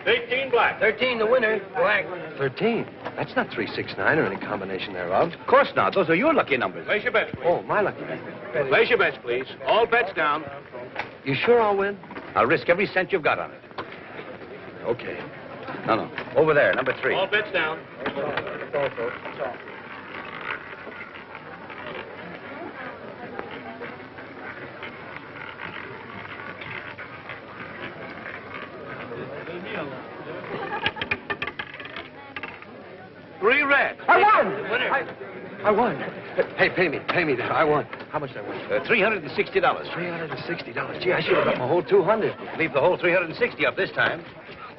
Speaker 8: 18 black.
Speaker 11: 13, the winner. Black.
Speaker 1: 13? That's not 3, 6, 9 or any combination thereof.
Speaker 4: Of course not. Those are your lucky numbers.
Speaker 8: Place your bets, please.
Speaker 1: Oh, my lucky number.
Speaker 8: Place your bets, please. All bets down.
Speaker 1: You sure I'll win?
Speaker 4: I'll risk every cent you've got on it.
Speaker 1: Okay.
Speaker 4: No. Over there, number 3.
Speaker 8: All bets down. Three red.
Speaker 1: I won!
Speaker 8: Winner.
Speaker 1: I won. Hey, pay me that. I won. How much did I win?
Speaker 4: $360.
Speaker 1: $360. Gee, I should have got my whole 200.
Speaker 4: Leave the whole 360 up this time.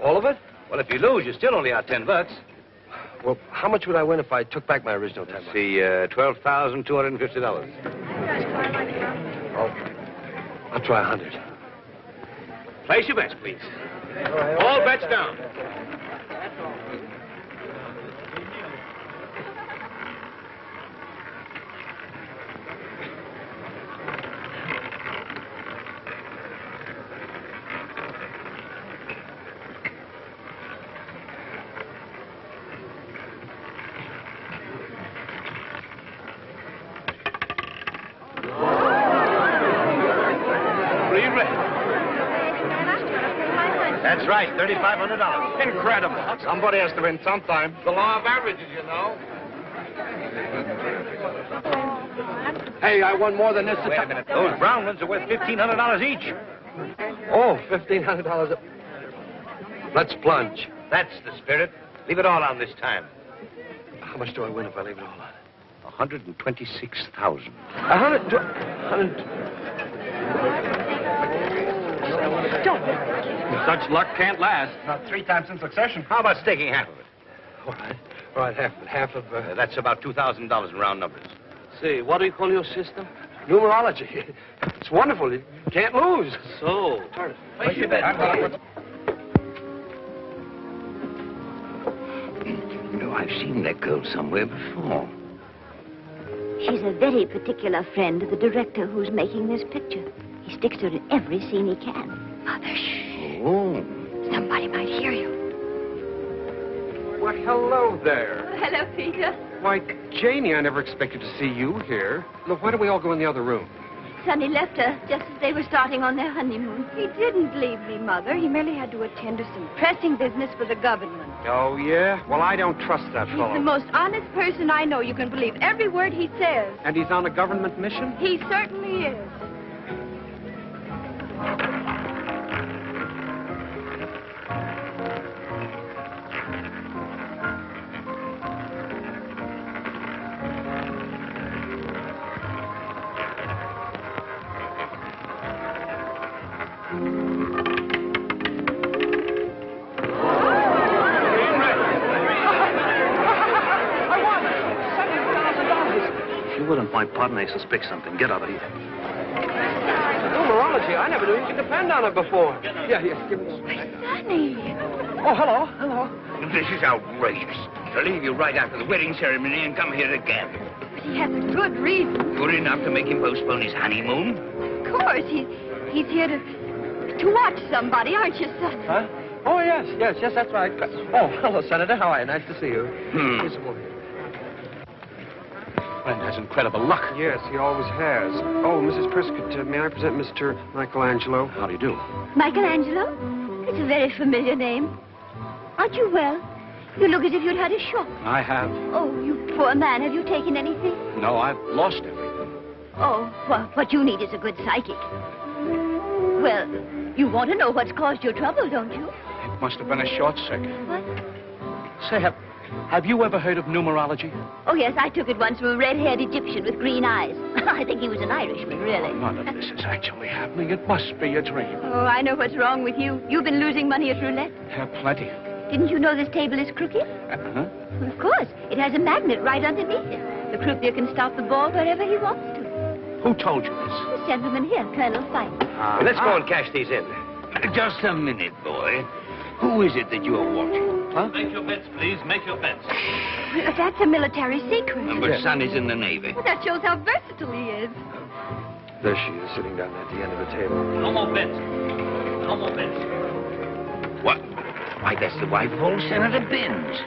Speaker 1: All of it?
Speaker 4: Well, if you lose, you still only out $10.
Speaker 1: Well, how much would I win if I took back my original $10?
Speaker 4: See, $12,250.
Speaker 1: Oh, I'll try 100.
Speaker 8: Place your bets, please. All bets down.
Speaker 4: That's right, $3,500.
Speaker 8: Incredible. Somebody has to win sometime. The law of averages, you know.
Speaker 1: Hey, I won more than this.
Speaker 4: Wait a minute. Those brown ones are worth $1,500 each.
Speaker 1: Oh, $1,500. Let's plunge.
Speaker 4: That's the spirit. Leave it all on this time.
Speaker 1: How much do I win if I leave it all on?
Speaker 4: 126,000.
Speaker 1: 100.
Speaker 6: Such luck can't last.
Speaker 8: Not 3 times in succession.
Speaker 4: How about staking half of it?
Speaker 1: All right, half of
Speaker 4: That's about $2,000 in round numbers.
Speaker 8: Say, what do you call your system?
Speaker 1: numerology. It's wonderful. You can't lose.
Speaker 8: So,
Speaker 1: Place your bet.
Speaker 4: You know, I've seen that girl somewhere before.
Speaker 5: She's a very particular friend of the director who's making this picture. He sticks to her in every scene he can.
Speaker 2: Mother, shh.
Speaker 4: Oh.
Speaker 2: Somebody might hear you.
Speaker 12: Well, hello there.
Speaker 5: Hello, Peter.
Speaker 12: Why, Janie, I never expected to see you here. Look, why don't we all go in the other room?
Speaker 5: Sonny left her just as they were starting on their honeymoon.
Speaker 2: He didn't leave me, Mother. He merely had to attend to some pressing business for the government.
Speaker 6: Oh, yeah? Well, I don't trust that
Speaker 2: He's
Speaker 6: fellow.
Speaker 2: the most honest person I know. You can believe every word he says.
Speaker 6: And he's on a government mission?
Speaker 2: He certainly is.
Speaker 8: My partner, I suspect something. Get out of here.
Speaker 1: Numerology. I never knew you could depend on it before. Yeah, give me this.
Speaker 2: Sonny.
Speaker 1: Oh, hello.
Speaker 12: This is outrageous. To leave you right after the wedding ceremony and come here again.
Speaker 2: But he has a good reason.
Speaker 12: Good enough to make him postpone his honeymoon?
Speaker 2: Of course. He's here to watch somebody, aren't you, son?
Speaker 1: Huh? Oh, yes, that's right. Oh, hello, Senator. How are you? Nice to see you. Here's some more.
Speaker 6: Friend has incredible luck.
Speaker 14: Yes, he always has. Oh, Mrs. Prescott, may I present Mr. Michelangelo?
Speaker 6: How do you do?
Speaker 5: Michelangelo? It's a very familiar name. Aren't you well? You look as if you'd had a shock.
Speaker 6: I have.
Speaker 5: Oh, you poor man. Have you taken anything?
Speaker 6: No, I've lost everything.
Speaker 5: Oh, well, what you need is a good psychic. Well, you want to know what's caused your trouble, don't you?
Speaker 6: It must have been a short circuit.
Speaker 5: What?
Speaker 6: Say, have you ever heard of numerology?
Speaker 5: Oh, yes, I took it once from a red-haired Egyptian with green eyes. I think he was an Irishman, really.
Speaker 6: None of this is actually happening. It must be a dream.
Speaker 5: Oh, I know what's wrong with you. You've been losing money at roulette.
Speaker 6: Plenty.
Speaker 5: Didn't you know this table is crooked?
Speaker 6: Huh?
Speaker 5: Of course. It has a magnet right underneath it. The croupier can stop the ball wherever he wants to.
Speaker 6: Who told you this?
Speaker 5: This gentleman here, Colonel Fife.
Speaker 9: Let's go and cash these in.
Speaker 12: Just a minute, boy. Who is it that you are watching?
Speaker 1: Huh?
Speaker 8: Make your bets, please. Make your bets.
Speaker 2: That's a military secret.
Speaker 12: But son is in the Navy.
Speaker 2: Well, that shows how versatile he is.
Speaker 14: There she is, sitting down at the end of the table.
Speaker 8: No more bets. No more bets.
Speaker 12: What? Why, that's the wife of old Senator Binns.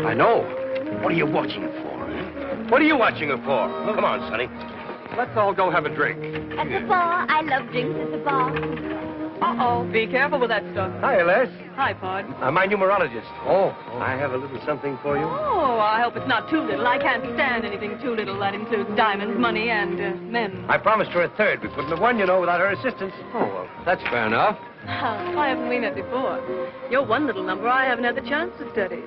Speaker 9: I know.
Speaker 12: What are you watching it for, huh?
Speaker 9: What are you watching her for? Come on, Sonny. Let's all go have a drink.
Speaker 5: At the bar. I love drinks at the bar.
Speaker 3: Uh-oh. Be careful with that stuff.
Speaker 9: Hi, Les.
Speaker 3: Hi, Pod.
Speaker 9: My numerologist. Oh, I have a little something for you.
Speaker 3: Oh, I hope it's not too little. I can't stand anything too little. That includes diamonds, money, and men.
Speaker 9: I promised her a third. We couldn't have won, without her assistance.
Speaker 1: Oh, well, that's fair enough.
Speaker 3: Why haven't we met before? You're one little number I haven't had the chance to study.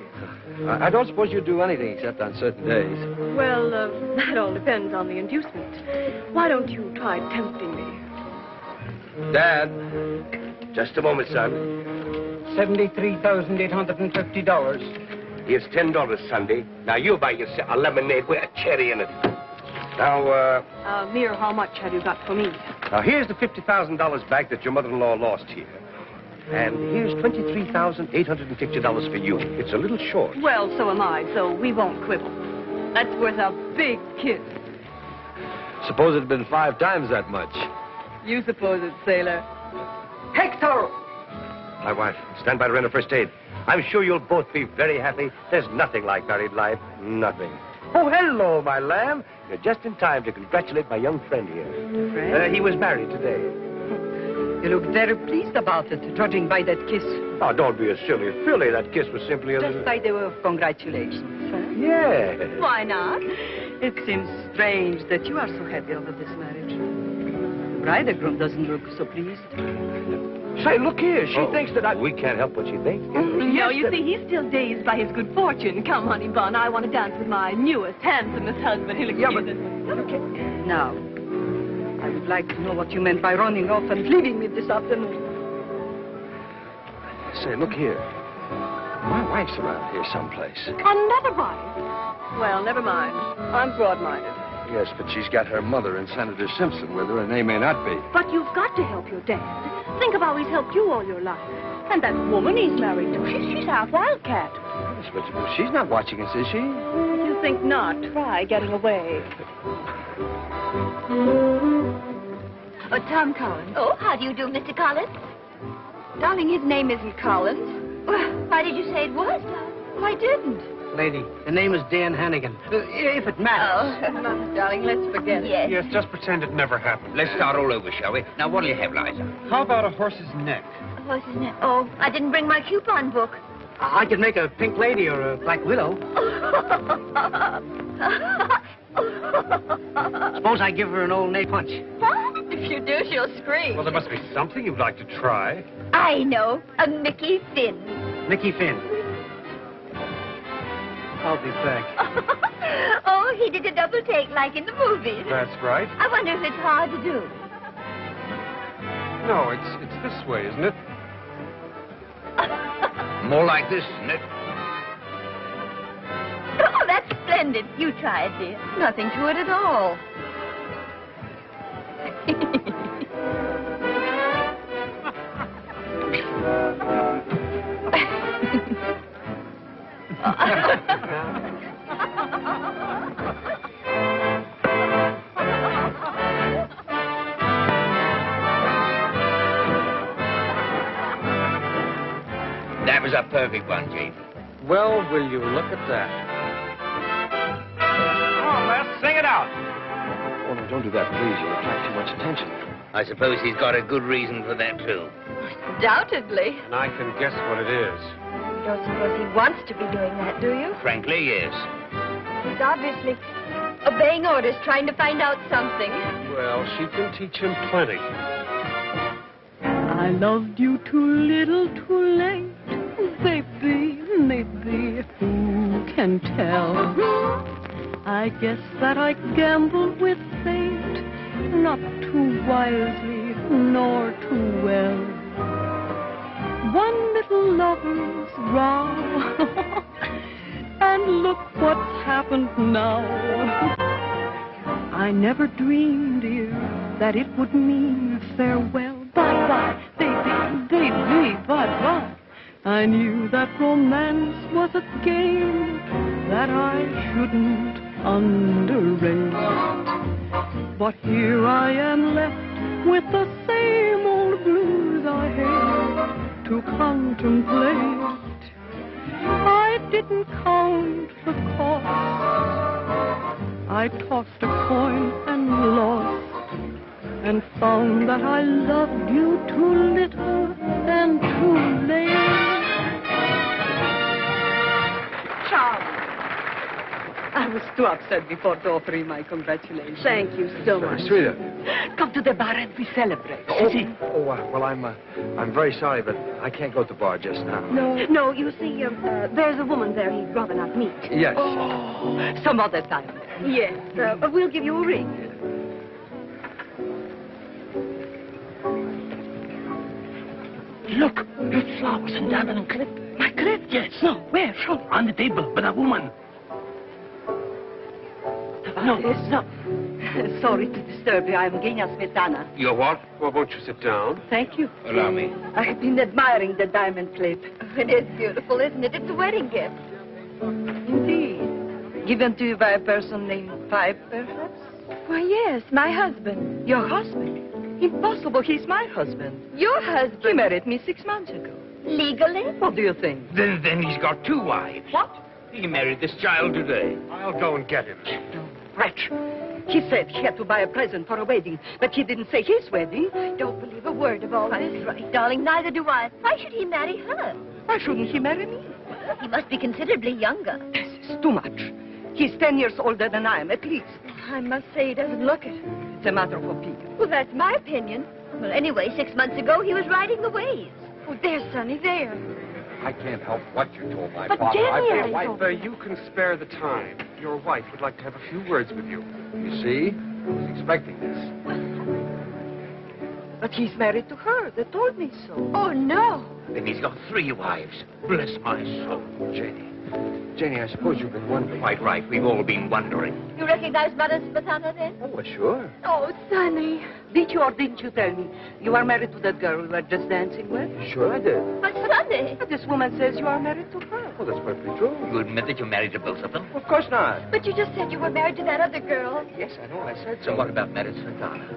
Speaker 1: I don't suppose you do anything except on certain days.
Speaker 3: Well, that all depends on the inducement. Why don't you try tempting me?
Speaker 1: Dad.
Speaker 9: Just a moment, son.
Speaker 11: $73,850.
Speaker 9: Here's $10, Sunday. Now you buy yourself a lemonade with a cherry in it. Now,
Speaker 3: Mere, how much have you got for me?
Speaker 9: now here's the $50,000 back that your mother-in-law lost here. And here's $23,850 for you. It's a little short.
Speaker 3: Well, so am I, so we won't quibble. That's worth a big kiss.
Speaker 1: Suppose it had been 5 times that much.
Speaker 3: You suppose it, sailor.
Speaker 11: Hector!
Speaker 9: My wife, stand by to render first aid. I'm sure you'll both be very happy. There's nothing like married life. Nothing. Oh, hello, my lamb. You're just in time to congratulate my young friend here.
Speaker 11: Friend?
Speaker 9: He was married today.
Speaker 11: You look very pleased about it, judging by that kiss.
Speaker 9: Oh, don't be a silly filly. That kiss was simply a...
Speaker 11: Just by the way of congratulations. Huh?
Speaker 9: Yeah.
Speaker 3: Why not?
Speaker 11: It seems strange that you are so happy over this marriage. The bridegroom doesn't look so pleased.
Speaker 9: Say, look here. She thinks that I... We can't help what she thinks.
Speaker 3: No, you see, he's still dazed by his good fortune. Come, honey bun, I want to dance with my newest, handsomest husband. He'll excuse us.
Speaker 11: Okay. Now, I would like to know what you meant by running off and leaving me this afternoon.
Speaker 14: Say, look here. My wife's around here someplace.
Speaker 3: Another wife? Well, never mind. I'm broad-minded.
Speaker 14: Yes, but she's got her mother and Senator Simpson with her, and they may not be.
Speaker 3: But you've got to help your dad. Think of how he's helped you all your life. And that woman he's married to, she's half wildcat.
Speaker 14: Yes, but she's not watching us, is she?
Speaker 3: If you think not, try getting away.
Speaker 2: Oh, Tom Collins.
Speaker 5: Oh, how do you do, Mr. Collins?
Speaker 2: Darling, his name isn't Collins.
Speaker 5: Well, why did you say it was?
Speaker 2: Well, I didn't.
Speaker 8: Lady, the name is Dan Hannigan. If it matters.
Speaker 2: Oh, Mama, darling, let's forget it.
Speaker 14: Yes, just pretend it never happened.
Speaker 4: Let's start all over, shall we? Now, what'll you have, Liza?
Speaker 14: How about a horse's neck?
Speaker 5: What's his name? Oh, I didn't bring my coupon book.
Speaker 8: I could make a pink lady or a black widow. Suppose I give her an old nay punch.
Speaker 2: If you do, she'll scream.
Speaker 14: Well, there must be something you'd like to try.
Speaker 5: I know. A Mickey Finn.
Speaker 8: Mickey Finn. I'll be back.
Speaker 5: Oh, he did a double take like in the movies.
Speaker 14: That's right.
Speaker 5: I wonder if it's hard to do.
Speaker 14: No, it's this way, isn't it?
Speaker 4: More like this, isn't it?
Speaker 5: Oh, that's splendid. You try it, dear.
Speaker 2: Nothing to it at all.
Speaker 4: That was a perfect one, Jane.
Speaker 14: Well, will you look at that?
Speaker 4: Come on, Les, sing it out.
Speaker 1: Oh, no, don't do that, please. You'll attract too much attention.
Speaker 4: I suppose he's got a good reason for that, too.
Speaker 2: Undoubtedly.
Speaker 14: And I can guess what it is.
Speaker 2: You don't suppose he wants to be doing that, do you?
Speaker 4: Frankly, yes.
Speaker 2: He's obviously obeying orders, trying to find out something.
Speaker 14: Well, she can teach him plenty.
Speaker 13: I loved you too little, too late. Baby, maybe, who can tell? I guess that I gambled with fate, not too wisely, nor too well. One little lover's row, and look what's happened now. I never dreamed, dear, that it would mean farewell. Bye-bye, baby, baby, bye-bye. I knew that romance was a game that I shouldn't underrate. But here I am left with the same old blues I hate to contemplate. I didn't count the cost. I tossed a coin and lost, and found that I loved you too little and too late.
Speaker 11: Charles, I was too upset before to offer you my congratulations.
Speaker 3: Thank you so much.
Speaker 1: Sweet of you.
Speaker 11: Come to the bar and we celebrate.
Speaker 1: Well, I'm very sorry, but I can't go to the bar just now.
Speaker 3: No, you see, there's a woman there he'd rather not meet.
Speaker 1: Yes.
Speaker 11: Some other time.
Speaker 3: Yes, we'll give you a ring.
Speaker 8: Look, red flowers and diamond clip. My clip? Yes. No, where? Show me. On the table, with a woman.
Speaker 11: No. Sorry to disturb you. I'm Genia Smetana.
Speaker 4: You're what?
Speaker 14: Well, won't you sit down?
Speaker 11: Thank you.
Speaker 4: Allow me.
Speaker 11: I've been admiring the diamond plate.
Speaker 2: It is beautiful, isn't it? It's a wedding gift.
Speaker 11: Indeed. Given to you by a person named Pipe, perhaps?
Speaker 2: Why, yes, my husband.
Speaker 11: Your husband? Impossible. He's my husband.
Speaker 2: Your husband?
Speaker 11: He married me 6 months ago.
Speaker 5: Legally?
Speaker 11: What do you think?
Speaker 4: Then he's got two wives.
Speaker 11: What?
Speaker 4: He married this child today.
Speaker 14: I'll go and get him.
Speaker 11: Wretch. He said he had to buy a present for a wedding, but he didn't say his wedding.
Speaker 2: I don't believe a word of all
Speaker 5: That's
Speaker 2: this.
Speaker 5: right, darling. Neither do I. Why should he marry her?
Speaker 11: Why shouldn't he marry me?
Speaker 5: He must be considerably younger.
Speaker 11: This is too much. He's 10 years older than I am, at least.
Speaker 2: I must say he doesn't look it.
Speaker 11: It's a matter of opinion.
Speaker 2: Well, that's my opinion.
Speaker 5: Well, anyway, 6 months ago, he was riding the waves.
Speaker 2: Oh, there's Sonny, there.
Speaker 9: I can't help what you told my
Speaker 2: But
Speaker 9: father.
Speaker 2: Jenny,
Speaker 9: I've been
Speaker 14: If you can spare the time, your wife would like to have a few words with you.
Speaker 1: You see? I was expecting this.
Speaker 11: But he's married to her. They told me so.
Speaker 2: Oh, no.
Speaker 4: Then he's got 3 wives. Bless my soul.
Speaker 1: Janie, I suppose you've been wondering.
Speaker 4: Quite right. We've all been wondering.
Speaker 5: You recognize Madame Smetana, then?
Speaker 1: Oh, well, sure.
Speaker 2: Oh, Sonny.
Speaker 11: Did you or didn't you tell me you are married to that girl we were just dancing with?
Speaker 1: Sure I did.
Speaker 5: But Sonny.
Speaker 11: But this woman says you are married to her.
Speaker 1: Well, that's perfectly true.
Speaker 4: You admit that you're married to both of them?
Speaker 1: Of course not.
Speaker 2: But you just said you were married to that other girl.
Speaker 1: Yes, I know. I said
Speaker 4: So
Speaker 1: so.
Speaker 4: what about Madame Smetana?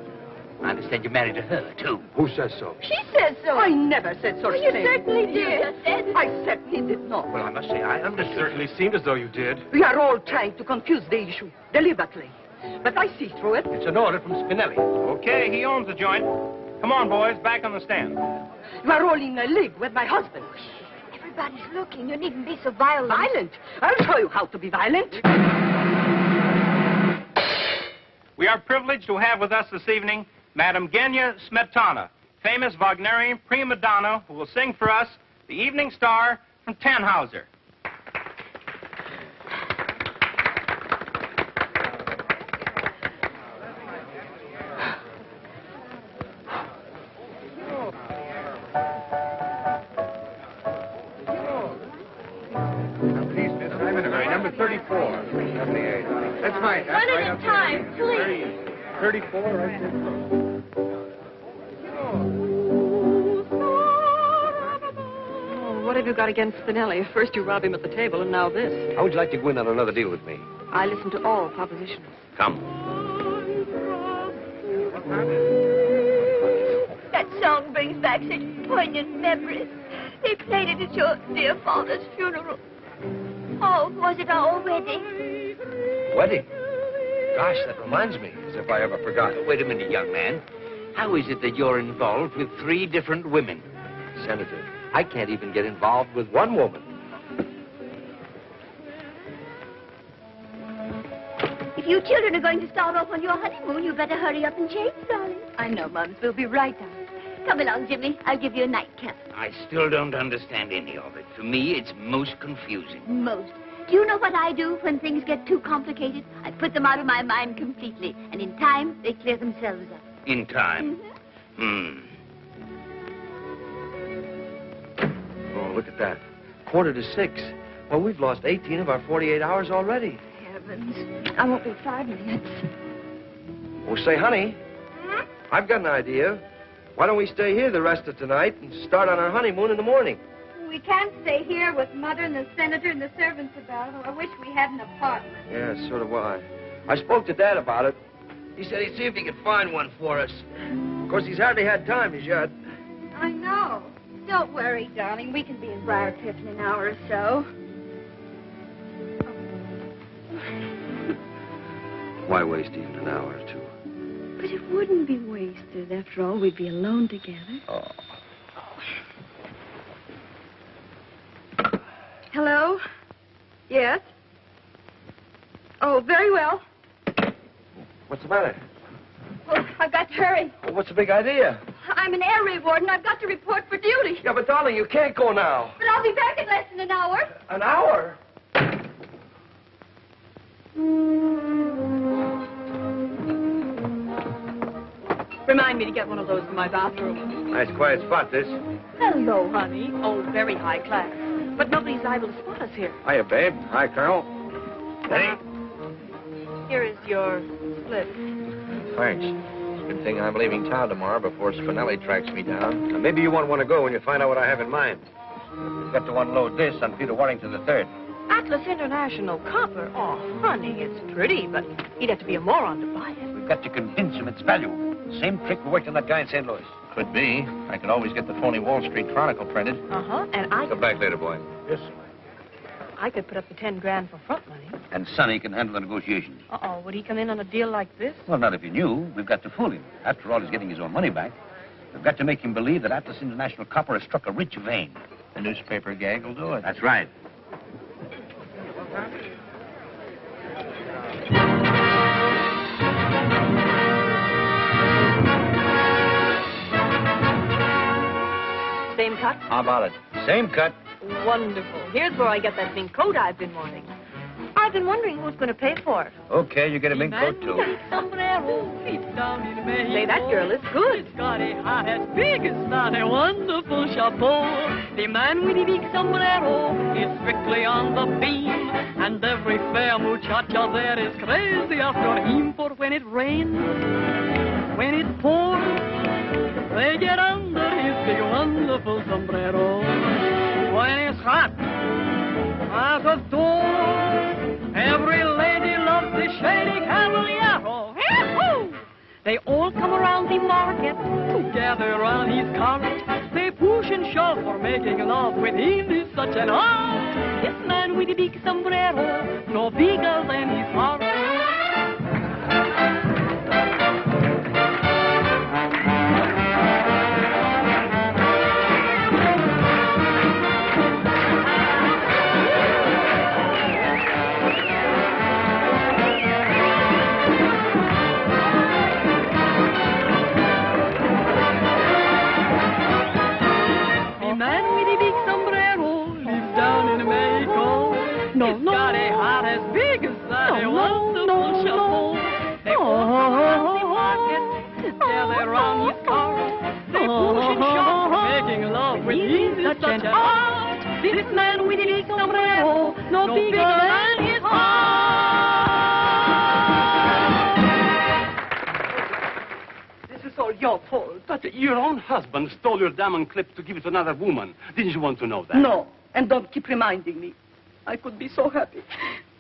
Speaker 4: I understand you're married to her, too.
Speaker 12: Who says so?
Speaker 10: She said so. I never said such
Speaker 5: You
Speaker 10: thing.
Speaker 5: certainly did.
Speaker 10: I certainly did not.
Speaker 4: Well, I must say, I understood.
Speaker 12: Certainly seemed as though you did.
Speaker 10: We are all trying to confuse the issue deliberately. But I see through it.
Speaker 9: It's an order from Spinelli.
Speaker 7: Okay, he owns the joint. Come on, boys, back on the stand.
Speaker 10: You are all in a league with my husband.
Speaker 5: Everybody's looking. You needn't be so violent.
Speaker 10: Violent? I'll show you how to be violent.
Speaker 7: We are privileged to have with us this evening Madame Genya Smetana, famous Wagnerian prima donna who will sing for us The Evening Star from Tannhauser.
Speaker 1: Number 34. 78. That's right. That's
Speaker 5: One
Speaker 1: right.
Speaker 5: at a time, please.
Speaker 1: 34, right there.
Speaker 3: Oh, what have you got against Spinelli? First you rob him at the table, and now this.
Speaker 9: How would you like to go in on another deal with me?
Speaker 3: I listen to all propositions.
Speaker 9: Come.
Speaker 5: That song brings back such poignant memories. They played it at your dear father's funeral. Oh, was it our wedding?
Speaker 9: Wedding? Gosh, that reminds me, as if I ever forgot.
Speaker 4: Wait a minute, young man. How is it that you're involved with 3 different women?
Speaker 9: Senator, I can't even get involved with one woman.
Speaker 5: If you children are going to start off on your honeymoon, you better hurry up and change, darling.
Speaker 2: I know, Mums. We'll be right down.
Speaker 5: Come along, Jimmy. I'll give you a nightcap.
Speaker 4: I still don't understand any of it. To me, it's most confusing.
Speaker 5: Most. Do you know what I do when things get too complicated? I put them out of my mind completely, and in time, they clear themselves up.
Speaker 4: In time?
Speaker 9: Oh, look at that. 5:45. Well, we've lost 18 of our 48 hours already.
Speaker 2: Heavens. I won't be 5 minutes.
Speaker 9: Oh, say, honey, I've got an idea. Why don't we stay here the rest of tonight and start on our honeymoon in the morning?
Speaker 2: We can't stay here with Mother and the Senator and the servants about. I wish we had an apartment.
Speaker 9: Yeah, so do I. I spoke to Dad about it. He said he'd see if he could find one for us. Of course, he's hardly had time as yet.
Speaker 2: I know. Don't worry, darling. We can be in Briarcliff in an hour or so.
Speaker 9: Why waste even an hour or two?
Speaker 2: But it wouldn't be wasted. After all, we'd be alone together.
Speaker 9: Oh.
Speaker 2: Hello? Yes? Oh, very well.
Speaker 9: What's the matter?
Speaker 2: Oh, I've got to hurry.
Speaker 9: Well, what's the big idea?
Speaker 2: I'm an air raid warden. I've got to report for duty.
Speaker 9: Yeah, but darling, you can't go now.
Speaker 2: But I'll be back in less than an hour.
Speaker 9: An hour?
Speaker 3: Remind me to get one of those in my bathroom.
Speaker 9: Nice quiet spot, this.
Speaker 3: Hello, honey. Oh, very high class. But nobody's liable to spot us here.
Speaker 9: Hiya, babe. Hi, Colonel. Hey.
Speaker 3: Here is your slip.
Speaker 1: Thanks. Good thing I'm leaving town tomorrow before Spinelli tracks me down.
Speaker 9: Now, maybe you won't want to go when you find out what I have in mind. We've got to unload this on Peter Warrington III.
Speaker 3: Atlas International Copper. Oh, honey, it's pretty, but he'd have to be a moron to buy it.
Speaker 9: We've got to convince him it's valuable. Same trick we worked on that guy in St. Louis.
Speaker 1: Could be. I could always get the phony Wall Street Chronicle printed.
Speaker 3: Uh-huh, and I...
Speaker 9: Come back later, boy.
Speaker 1: Yes, sir.
Speaker 3: I could put up the 10 grand for front money.
Speaker 4: And Sonny can handle the negotiations.
Speaker 3: Uh-oh, would he come in on a deal like this?
Speaker 4: Well, not if he knew. We've got to fool him. After all, he's getting his own money back. We've got to make him believe that Atlas International Copper has struck a rich vein.
Speaker 1: The newspaper gag will do it.
Speaker 4: That's right.
Speaker 3: Same cut?
Speaker 9: How about it? Same cut.
Speaker 3: Wonderful. Here's where I get that mink coat I've been wanting. I've been wondering who's going to pay for it.
Speaker 9: Okay, you get a mink coat, too.
Speaker 3: Say, that girl is good.
Speaker 13: It's got a hat as big as that, a wonderful chapeau. The man with the big sombrero is strictly on the beam, and every fair muchacha there is crazy after him. For when it rains, when it pours, they get under his big wonderful sombrero. When it's hot as a door, every lady loves the shady caballero. Yahoo! The They all come around the market to gather around his cart. They push and shove for making love with him is such an art. This man with the big sombrero, no bigger than his heart. No, no. Got a heart as big as that. They want to push a pole. They walk around the market together around his car. They push and shove, making love with him is such an art. This man with his sombrero, no bigger than his heart.
Speaker 6: This is all your fault. But your own husband stole your diamond clip to give it to another woman. Didn't you want to know that?
Speaker 11: No, and don't keep reminding me. I could be so happy.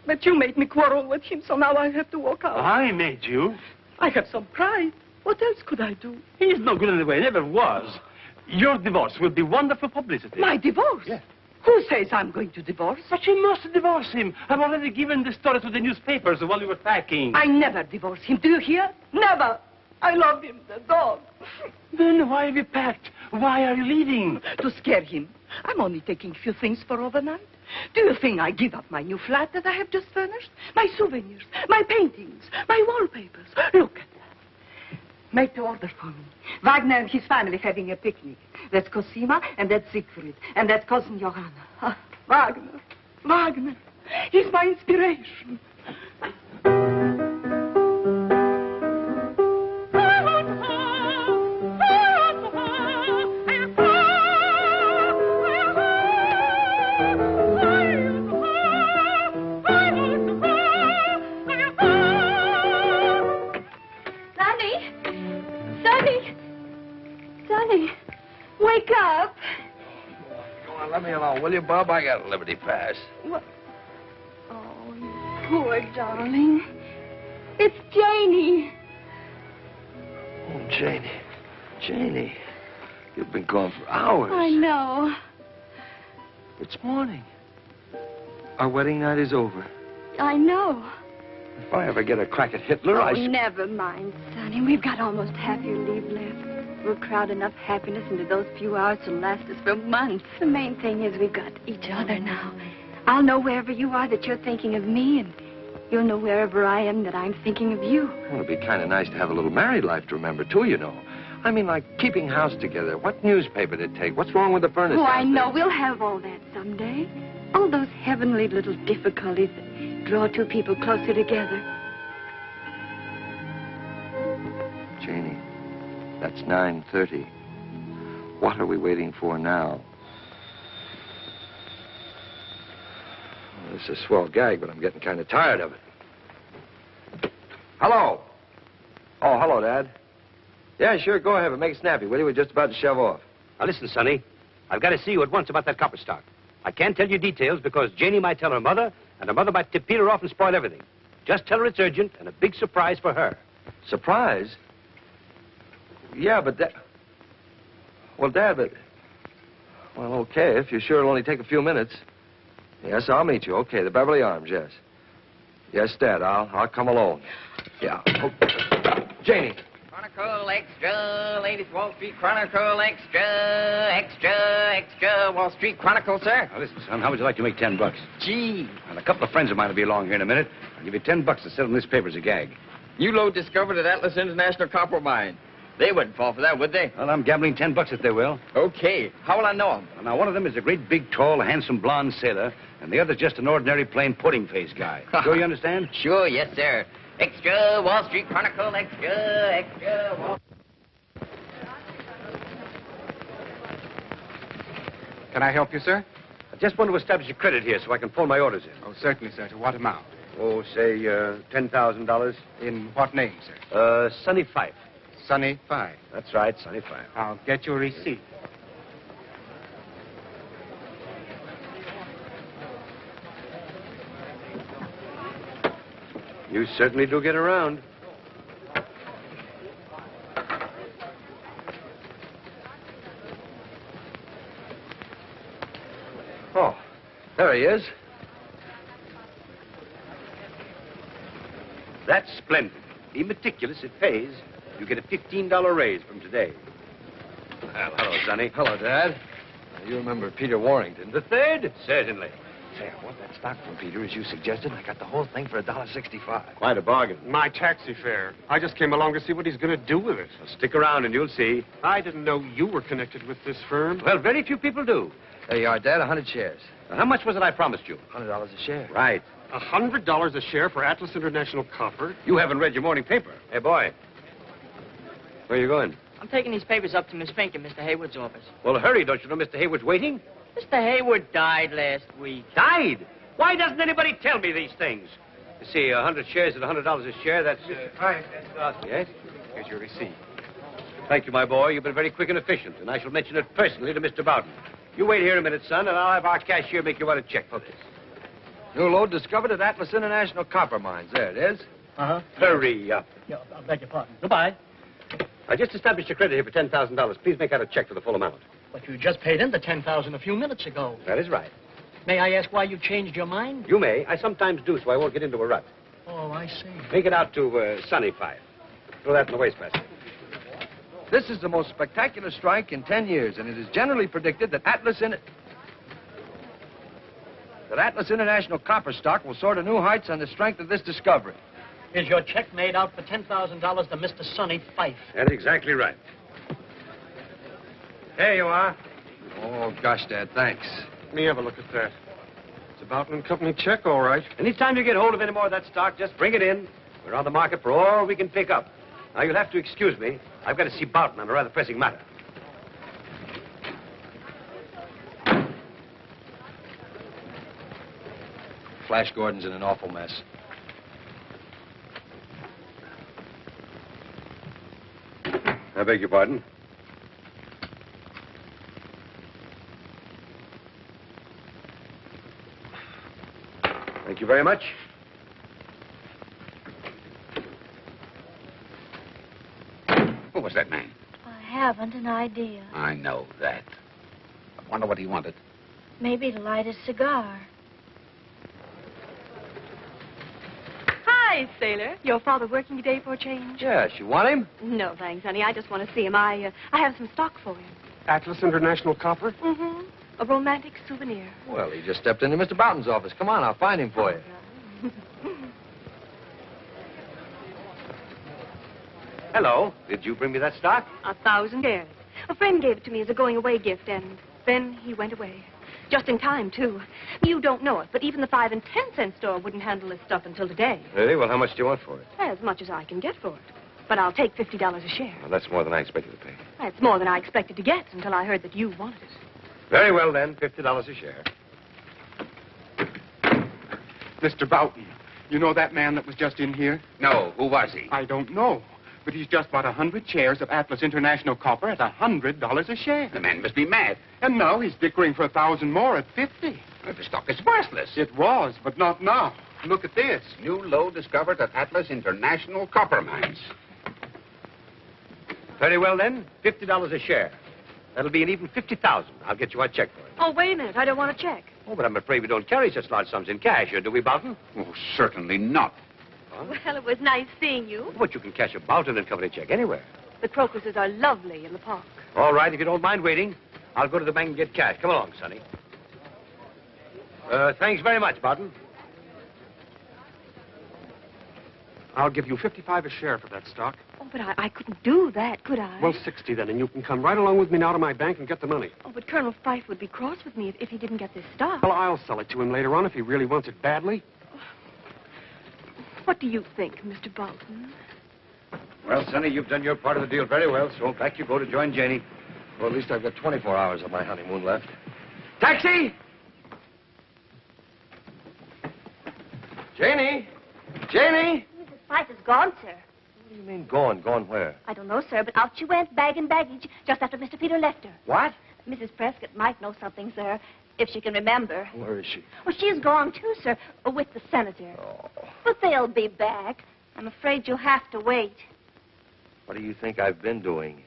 Speaker 11: But you made me quarrel with him, so now I have to walk out.
Speaker 6: I made you.
Speaker 11: I have some pride. What else could I do?
Speaker 6: He's no good anyway, never was. Your divorce will be wonderful publicity.
Speaker 11: My divorce?
Speaker 6: Yes.
Speaker 11: Who says I'm going to divorce?
Speaker 6: But you must divorce him. I've already given the story to the newspapers while you were packing.
Speaker 11: I never divorce him. Do you hear? Never. I love him, the dog.
Speaker 6: Then why have you packed? Why are you leaving?
Speaker 11: To scare him. I'm only taking a few things for overnight. Do you think I give up my new flat that I have just furnished? My souvenirs, my paintings, my wallpapers. Look at that. Make to order for me. Wagner and his family having a picnic. That's Cosima, and that's Siegfried, and that's cousin Johanna. Ah, Wagner. Wagner. He's my inspiration.
Speaker 2: Wake up.
Speaker 12: Come on, let me alone, will you, Bob? I got a Liberty Pass.
Speaker 2: What? Oh, you poor darling. It's Janie.
Speaker 12: Oh, Janie. Janie. You've been gone for hours.
Speaker 2: I know.
Speaker 12: It's morning. Our wedding night is over.
Speaker 2: I know.
Speaker 12: If I ever get a crack at Hitler,
Speaker 2: Oh, never mind, Sonny. We've got almost half your leave left. We'll crowd enough happiness into those few hours to last us for months. The main thing is we've got each other now. I'll know wherever you are that you're thinking of me, and you'll know wherever I am that I'm thinking of you.
Speaker 12: Well, it'd be kind of nice to have a little married life to remember, too, you know. I mean, like keeping house together. What newspaper to take? What's wrong with the furnace?
Speaker 2: Oh, I know. We'll have all that someday. All those heavenly little difficulties that draw two people closer together.
Speaker 12: Janie, that's 9:30. What are we waiting for now? Well, this is a swell gag, but I'm getting kind of tired of it. Hello. Oh, hello, Dad. Yeah, sure, go ahead, but make it snappy, will you? We're just about to shove off.
Speaker 4: Now, listen, Sonny. I've got to see you at once about that copper stock. I can't tell you details because Janie might tell her mother, and her mother might tip Peter off and spoil everything. Just tell her it's urgent and a big surprise for her.
Speaker 12: Surprise? Yeah, but that... Well, Dad, but... Well, okay, if you're sure it'll only take a few minutes. Yes, I'll meet you. Okay, the Beverly Arms, yes. Yes, Dad, I'll come alone. Yeah. Oh. Janie.
Speaker 15: Chronicle Extra, latest Wall Street Chronicle Extra, Wall Street Chronicle, sir.
Speaker 4: Now, listen, son, how would you like to make $10?
Speaker 15: Gee.
Speaker 4: And a couple of friends of mine will be along here in a minute. I'll give you $10 to sell them this paper as a gag.
Speaker 15: You load discovered at Atlas International Copper Mine. They wouldn't fall for that, would they?
Speaker 4: Well, I'm gambling $10 if they will.
Speaker 15: Okay. How will I know them?
Speaker 4: Now, one of them is a great, big, tall, handsome, blonde sailor, and the other's just an ordinary, plain pudding-faced guy. Sure you understand?
Speaker 15: Sure, yes, sir. Extra, Wall Street Chronicle, extra, Wall...
Speaker 16: Can I help you, sir?
Speaker 4: I just want to establish a credit here so I can pull my orders in.
Speaker 16: Oh, certainly, sir. To what amount?
Speaker 4: Oh, say, $10,000.
Speaker 16: In what name, sir?
Speaker 4: Sonny Fife.
Speaker 16: Sonny Fife.
Speaker 4: That's right, Sonny Fife.
Speaker 16: I'll get your receipt.
Speaker 12: You certainly do get around. Oh, there he is.
Speaker 4: That's splendid. Be meticulous. It pays. You get a $15 raise from today. Well, hello, Sonny.
Speaker 12: Hello, Dad. You remember Peter Warrington.
Speaker 4: The third? Certainly.
Speaker 12: Say, I want that stock from Peter, as you suggested. I got the whole thing for $1.65.
Speaker 4: Quite a bargain.
Speaker 14: My taxi fare. I just came along to see what he's going to do with it.
Speaker 4: Well, stick around and you'll see.
Speaker 14: I didn't know you were connected with this firm.
Speaker 4: Well, very few people do.
Speaker 12: There you are, Dad. 100 shares.
Speaker 4: Now, how much was it I promised you?
Speaker 12: $100 a share.
Speaker 4: Right.
Speaker 14: $100 a share for Atlas International Copper?
Speaker 4: You haven't read your morning paper. Hey, boy. Where are you going?
Speaker 17: I'm taking these papers up to Miss Fink in Mr. Hayward's office.
Speaker 4: Well, hurry. Don't you know Mr. Hayward's waiting?
Speaker 17: Mr. Hayward died last week.
Speaker 4: Died? Why doesn't anybody tell me these things? You see, 100 shares at $100 a share, that's...
Speaker 16: Hi.
Speaker 4: Yes?
Speaker 16: Here's your receipt.
Speaker 4: Thank you, my boy. You've been very quick and efficient, and I shall mention it personally to Mr. Bowden. You wait here a minute, son, and I'll have our cashier make you out a check for this.
Speaker 12: New load discovered at Atlas International Copper Mines. There it is.
Speaker 18: Uh-huh.
Speaker 4: Hurry up.
Speaker 18: Yeah, I beg your pardon. Goodbye.
Speaker 4: I just established a credit here for $10,000. Please make out a check for the full amount.
Speaker 18: But you just paid in the $10,000 a few minutes ago.
Speaker 4: That is right.
Speaker 18: May I ask why you changed your mind?
Speaker 4: You may. I sometimes do, so I won't get into a rut.
Speaker 18: Oh, I see.
Speaker 4: Make it out to Sunny 5. Throw that in the wastebasket.
Speaker 12: This is the most spectacular strike in 10 years, and it is generally predicted that Atlas International Copper stock will soar to new heights on the strength of this discovery.
Speaker 18: Is your check made out for $10,000 to Mr. Sonny Fife?
Speaker 4: That's exactly right. Here you are.
Speaker 12: Oh, gosh, Dad, thanks.
Speaker 14: Let me have a look at that. It's a Boughton & Company check, all right.
Speaker 4: Anytime you get hold of any more of that stock, just bring it in. We're on the market for all we can pick up. Now, you'll have to excuse me. I've got to see Boughton on a rather pressing matter.
Speaker 12: Flash Gordon's in an awful mess.
Speaker 4: I beg your pardon. Thank you very much.
Speaker 19: Who was that man?
Speaker 5: I haven't an idea.
Speaker 19: I know that. I wonder what he wanted.
Speaker 5: Maybe to light a cigar.
Speaker 2: Hi, sailor. Your father working today for a change?
Speaker 12: Yes, you want him?
Speaker 2: No, thanks, honey. I just want to see him. I have some stock for him.
Speaker 14: Atlas International Copper?
Speaker 2: Mm-hmm. A romantic souvenir.
Speaker 12: Well, he just stepped into Mr. Boughton's office. Come on, I'll find him for you.
Speaker 4: Hello. Did you bring me that stock?
Speaker 2: 1,000 shares. A friend gave it to me as a going-away gift, and then he went away. Just in time, too. You don't know it, but even the 5 and 10-cent store wouldn't handle this stuff until today.
Speaker 4: Really? Well, how much do you want for it?
Speaker 2: As much as I can get for it. But I'll take $50 a share.
Speaker 4: Well, that's more than I expected to pay.
Speaker 2: That's more than I expected to get until I heard that you wanted it.
Speaker 4: Very well, then. $50 a share.
Speaker 16: Mr. Boughton, you know that man that was just in here?
Speaker 19: No. Who was he?
Speaker 16: I don't know. But he's just bought 100 shares of Atlas International Copper at $100 a share.
Speaker 19: The man must be mad.
Speaker 16: And now he's dickering for 1,000 more at 50.
Speaker 19: Well, the stock is worthless.
Speaker 16: It was, but not now.
Speaker 19: Look at this. New lode discovered at Atlas International Copper Mines.
Speaker 4: Very well, then. $50 a share. That'll be an even $50,000. I'll get you a check for it.
Speaker 2: Oh, wait a minute. I don't want a check.
Speaker 4: Oh, but I'm afraid we don't carry such large sums in cash here, do we, Boughton?
Speaker 19: Oh, certainly not.
Speaker 4: Huh?
Speaker 2: Well, it was nice seeing you.
Speaker 4: But you can cash a Boughton and Company check anywhere.
Speaker 2: The crocuses are lovely in the park.
Speaker 4: All right, if you don't mind waiting, I'll go to the bank and get cash. Come along, Sonny. Thanks very much, Boughton.
Speaker 14: I'll give you $55 a share for that stock.
Speaker 2: Oh, but I couldn't do that, could I?
Speaker 14: Well, $60 then, and you can come right along with me now to my bank and get the money.
Speaker 2: Oh, but Colonel Fife would be cross with me if he didn't get this stock.
Speaker 14: Well, I'll sell it to him later on if he really wants it badly.
Speaker 2: What do you think, Mr. Bolton?
Speaker 12: Well, Sonny, you've done your part of the deal very well, so back you go to join Janie. Well, at least I've got 24 hours of my honeymoon left. Taxi! Janie! Janie!
Speaker 5: Mrs. Fife is gone, sir.
Speaker 12: What do you mean gone? Gone where?
Speaker 5: I don't know, sir, but out she went, bag and baggage, just after Mr. Peter left her.
Speaker 12: What?
Speaker 5: Mrs. Prescott might know something, sir, if she can remember.
Speaker 12: Where is she?
Speaker 5: Well, she's gone, too, sir, with the senator.
Speaker 12: Oh.
Speaker 5: But they'll be back. I'm afraid you'll have to wait.
Speaker 12: What do you think I've been doing?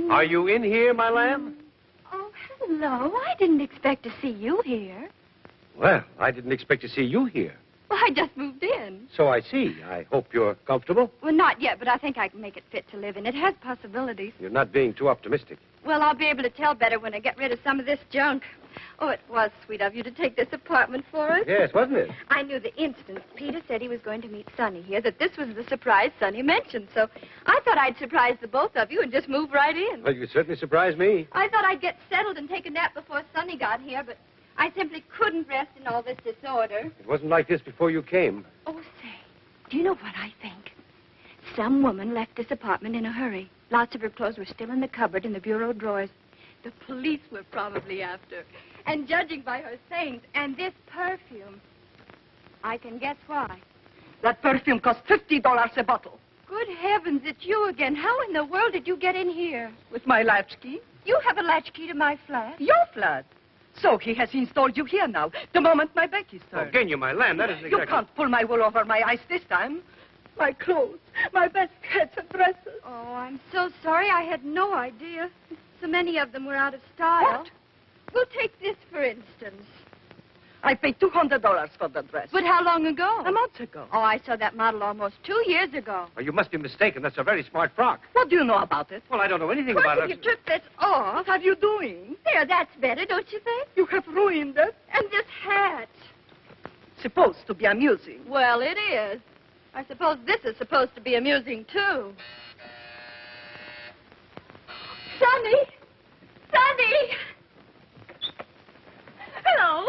Speaker 9: Are you in here, my lamb?
Speaker 2: Oh, hello. I didn't expect to see you here.
Speaker 9: Well, I didn't expect to see you here.
Speaker 2: Well, I just moved in.
Speaker 9: So I see. I hope you're comfortable.
Speaker 2: Well, not yet, but I think I can make it fit to live in. It has possibilities.
Speaker 9: You're not being too optimistic.
Speaker 2: Well, I'll be able to tell better when I get rid of some of this junk. Oh, it was sweet of you to take this apartment for us.
Speaker 9: Yes, wasn't it?
Speaker 2: I knew the instant Peter said he was going to meet Sonny here that this was the surprise Sonny mentioned. So I thought I'd surprise the both of you and just move right in.
Speaker 9: Well, you certainly surprised me.
Speaker 2: I thought I'd get settled and take a nap before Sonny got here, but I simply couldn't rest in all this disorder.
Speaker 9: It wasn't like this before you came.
Speaker 2: Oh, say, do you know what I think? Some woman left this apartment in a hurry. Lots of her clothes were still in the cupboard in the bureau drawers. The police were probably after. And judging by her things and this perfume, I can guess why.
Speaker 11: That perfume costs $50 a bottle.
Speaker 2: Good heavens, it's you again. How in the world did you get in here?
Speaker 11: With my latchkey.
Speaker 2: You have a latchkey to my flat?
Speaker 11: Your flat. So he has installed you here now, the moment my back is turned.
Speaker 9: Genya, my lamb, that isn't exactly...
Speaker 11: You can't pull my wool over my eyes this time. My clothes, my best hats and dresses.
Speaker 2: Oh, I'm so sorry. I had no idea. So many of them were out of style.
Speaker 11: What?
Speaker 2: We'll take this, for instance.
Speaker 11: I paid $200 for the dress.
Speaker 2: But how long ago?
Speaker 11: A month ago.
Speaker 2: Oh, I saw that model almost 2 years ago.
Speaker 9: Oh, you must be mistaken. That's a very smart frock.
Speaker 11: What do you know about it?
Speaker 9: Well, I don't know anything
Speaker 2: Of course,
Speaker 9: about
Speaker 2: if
Speaker 9: it.
Speaker 2: you took this off...
Speaker 11: What are you doing?
Speaker 2: There, that's better, don't you think?
Speaker 11: You have ruined it.
Speaker 2: And this hat.
Speaker 11: Supposed to be amusing.
Speaker 2: Well, it is. I suppose this is supposed to be amusing, too. Sonny! Sonny! Hello.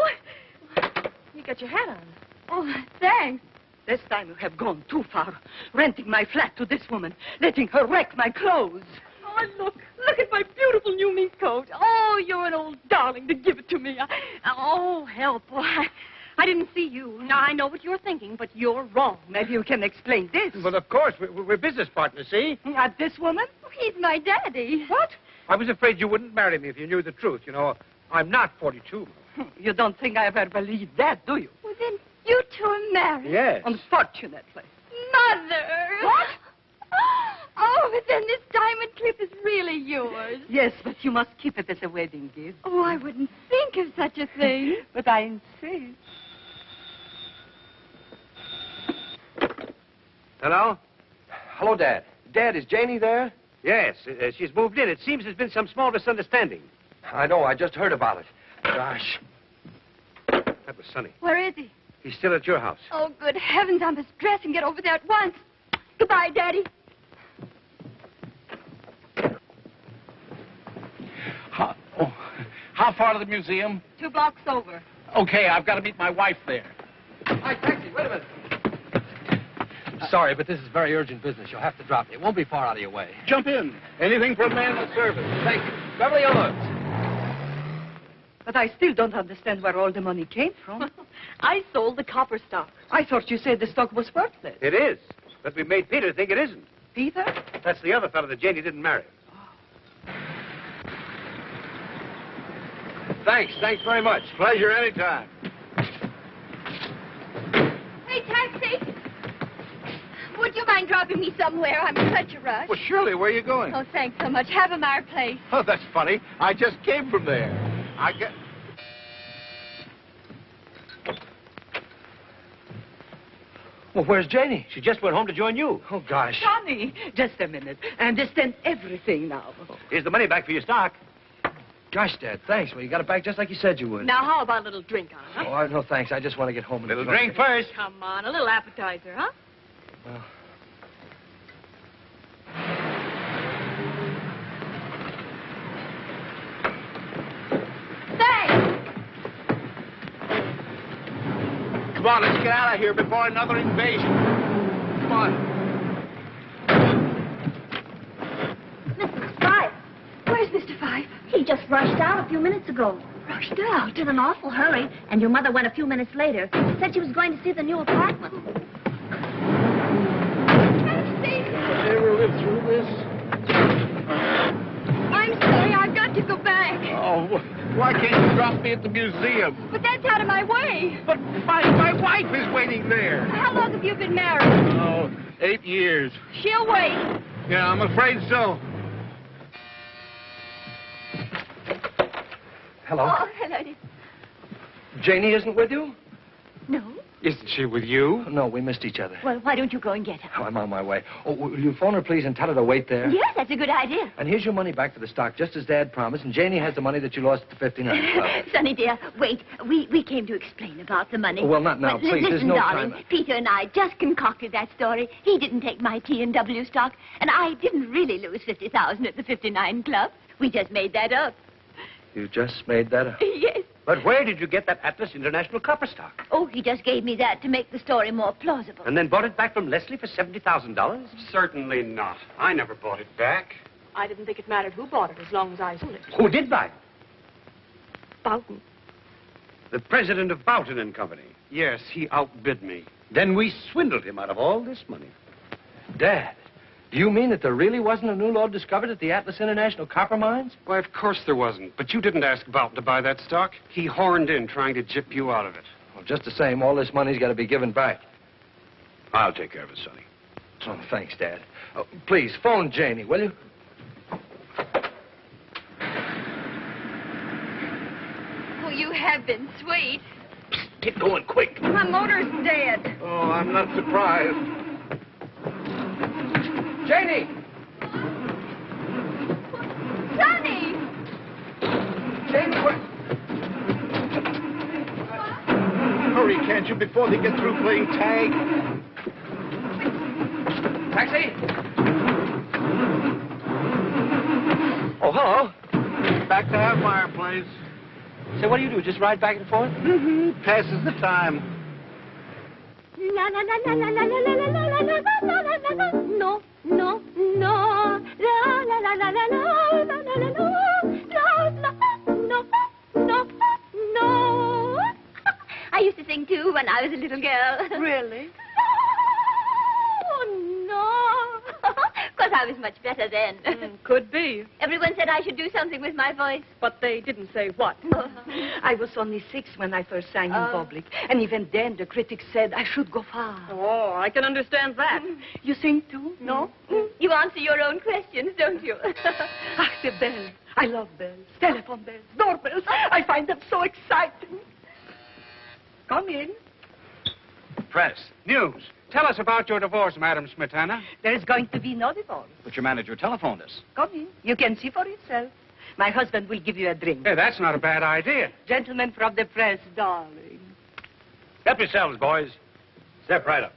Speaker 3: You got your hat on.
Speaker 2: Oh, thanks.
Speaker 11: This time you have gone too far. Renting my flat to this woman. Letting her wreck my clothes.
Speaker 3: Oh, look at my beautiful new mink coat. Oh, you're an old darling to give it to me. Oh, help. Oh, I didn't see you. Now, I know what you're thinking, but you're wrong.
Speaker 11: Maybe you can explain this.
Speaker 9: Well, of course. We're business partners, see?
Speaker 11: At this woman?
Speaker 2: He's my daddy.
Speaker 11: What?
Speaker 9: I was afraid you wouldn't marry me if you knew the truth. You know, I'm not 42.
Speaker 11: You don't think I ever believed that, do you?
Speaker 2: Well, then you two are married.
Speaker 9: Yes.
Speaker 11: Unfortunately.
Speaker 2: Mother!
Speaker 11: What?
Speaker 2: Oh, but then this diamond clip is really yours.
Speaker 11: Yes, but you must keep it as a wedding gift.
Speaker 2: Oh, I wouldn't think of such a thing.
Speaker 11: But I insist.
Speaker 9: Hello?
Speaker 12: Hello, Dad. Dad, is Janie there?
Speaker 9: Yes, she's moved in. It seems there's been some small misunderstanding.
Speaker 12: I know. I just heard about it. Gosh.
Speaker 9: That was Sonny.
Speaker 2: Where is he?
Speaker 9: He's still at your house.
Speaker 2: Oh, good heavens, I must dress and get over there at once. Goodbye, Daddy.
Speaker 8: How far to the museum?
Speaker 2: 2 blocks over.
Speaker 8: Okay, I've got to meet my wife there.
Speaker 12: Hi, taxi. Wait a minute.
Speaker 1: Sorry, but this is very urgent business. You'll have to drop me. It won't be far out of your way.
Speaker 8: Jump in. Anything for a man of service.
Speaker 12: Thank you. Beverly Hills.
Speaker 11: But I still don't understand where all the money came from.
Speaker 3: I sold the copper stock.
Speaker 11: I thought you said the stock was worthless.
Speaker 9: It is. But we made Peter think it isn't.
Speaker 11: Peter?
Speaker 9: That's the other fellow that Janie didn't marry.
Speaker 12: Thanks very much.
Speaker 8: Pleasure anytime.
Speaker 2: Hey, taxi. Would you mind dropping me somewhere? I'm in such a rush.
Speaker 8: Well, Shirley, where are you going?
Speaker 2: Oh, thanks so much. Havemeyer Place.
Speaker 8: Oh, that's funny. I just came from there. I get...
Speaker 12: Well, where's Janie?
Speaker 9: She just went home to join you.
Speaker 12: Oh, gosh.
Speaker 11: Johnny, just a minute. I understand everything now.
Speaker 9: Here's the money back for your stock.
Speaker 12: Gosh, Dad, thanks. Well, you got it back just like you said you would.
Speaker 3: Now, how about a little drink on it, huh?
Speaker 12: Oh, no, thanks. I just want to get home and...
Speaker 9: Little drink first.
Speaker 3: Come on, a little appetizer, huh?
Speaker 12: Well...
Speaker 8: Come on, let's get out of here before another invasion. Come on.
Speaker 5: Mr. Fife.
Speaker 2: Where's Mr. Fife?
Speaker 5: He just rushed out a few minutes ago.
Speaker 2: Rushed out?
Speaker 5: He's in an awful hurry, and your mother went a few minutes later. Said she was going to see the new apartment.
Speaker 8: Ever live through this?
Speaker 2: I'm sorry, I've got to go back.
Speaker 8: Oh, why can't you drop me at the museum?
Speaker 2: But that's Get out of my way.
Speaker 19: But my wife is waiting there.
Speaker 2: How long have you been married?
Speaker 19: Oh, 8 years.
Speaker 2: She'll wait.
Speaker 19: Yeah, I'm afraid so.
Speaker 12: Hello.
Speaker 2: Oh, hello, dear.
Speaker 12: Janie isn't with you?
Speaker 2: No?
Speaker 12: Isn't she with you? No, we missed each other.
Speaker 2: Well, why don't you go and get her?
Speaker 12: Oh, I'm on my way. Oh, will you phone her, please, and tell her to wait there?
Speaker 2: Yes, that's a good idea.
Speaker 12: And here's your money back for the stock, just as Dad promised, and Janie has the money that you lost at the 59 Club.
Speaker 5: Sonny, dear, wait. We came to explain about the money.
Speaker 12: Oh, well, not now,
Speaker 5: But
Speaker 12: please. There's
Speaker 5: Listen,
Speaker 12: no
Speaker 5: darling,
Speaker 12: time.
Speaker 5: Peter and I just concocted that story. He didn't take my T&W stock, and I didn't really lose 50,000 at the 59 Club. We just made that up.
Speaker 12: You just made that up.
Speaker 5: Yes.
Speaker 4: But where did you get that Atlas International copper stock?
Speaker 5: Oh, he just gave me that to make the story more plausible.
Speaker 4: And then bought it back from Leslie for $70,000?
Speaker 16: Certainly not. I never bought it back.
Speaker 3: I didn't think it mattered who bought it as long as I sold it.
Speaker 4: Who did buy it?
Speaker 3: Boughton.
Speaker 16: The president of Boughton and Company. Yes, he outbid me.
Speaker 4: Then we swindled him out of all this money.
Speaker 12: Dad, do you mean that there really wasn't a new lode discovered at the Atlas International Copper Mines?
Speaker 16: Why, of course there wasn't. But you didn't ask Boughton to buy that stock. He horned in trying to gyp you out of it.
Speaker 12: Well, just the same, all this money's got to be given back.
Speaker 4: I'll take care of it, Sonny.
Speaker 12: Oh, thanks, Dad. Oh, please, phone Janie, will you?
Speaker 2: Oh, you have been sweet.
Speaker 4: Get going quick.
Speaker 2: My motor's dead.
Speaker 19: Oh, I'm not surprised.
Speaker 12: Janie!
Speaker 2: Sonny!
Speaker 12: Janie, what?
Speaker 19: Hurry, can't you, before they get through playing tag?
Speaker 12: Taxi! Oh, hello.
Speaker 19: Back to our fireplace.
Speaker 12: Say, what do? Just ride back and forth?
Speaker 19: Mm-hmm. Passes the time.
Speaker 5: La la la la la la la la la la la la la la. No, no, no. La la la la la la la la la la. La la no no no. I used to sing too when I was a little girl.
Speaker 3: Really?
Speaker 5: Oh no. Of course, I was much better then.
Speaker 3: Could be.
Speaker 5: Everyone said I should do something with my voice.
Speaker 3: But they didn't say what.
Speaker 11: I was only 6 when I first sang in public. And even then, the critics said I should go far.
Speaker 3: Oh, I can understand that.
Speaker 11: You sing too? No?
Speaker 5: You answer your own questions, don't you?
Speaker 11: Ah, the bells. I love bells. Telephone bells, doorbells. I find them so exciting. Come in.
Speaker 16: Press. News. Tell us about your divorce, Madam Smetana.
Speaker 11: There's going to be no divorce.
Speaker 16: But your manager telephoned us.
Speaker 11: Come in. You can see for yourself. My husband will give you a drink.
Speaker 16: Hey, that's not a bad idea.
Speaker 11: Gentlemen from the press, darling.
Speaker 4: Help yourselves, boys. Step right up.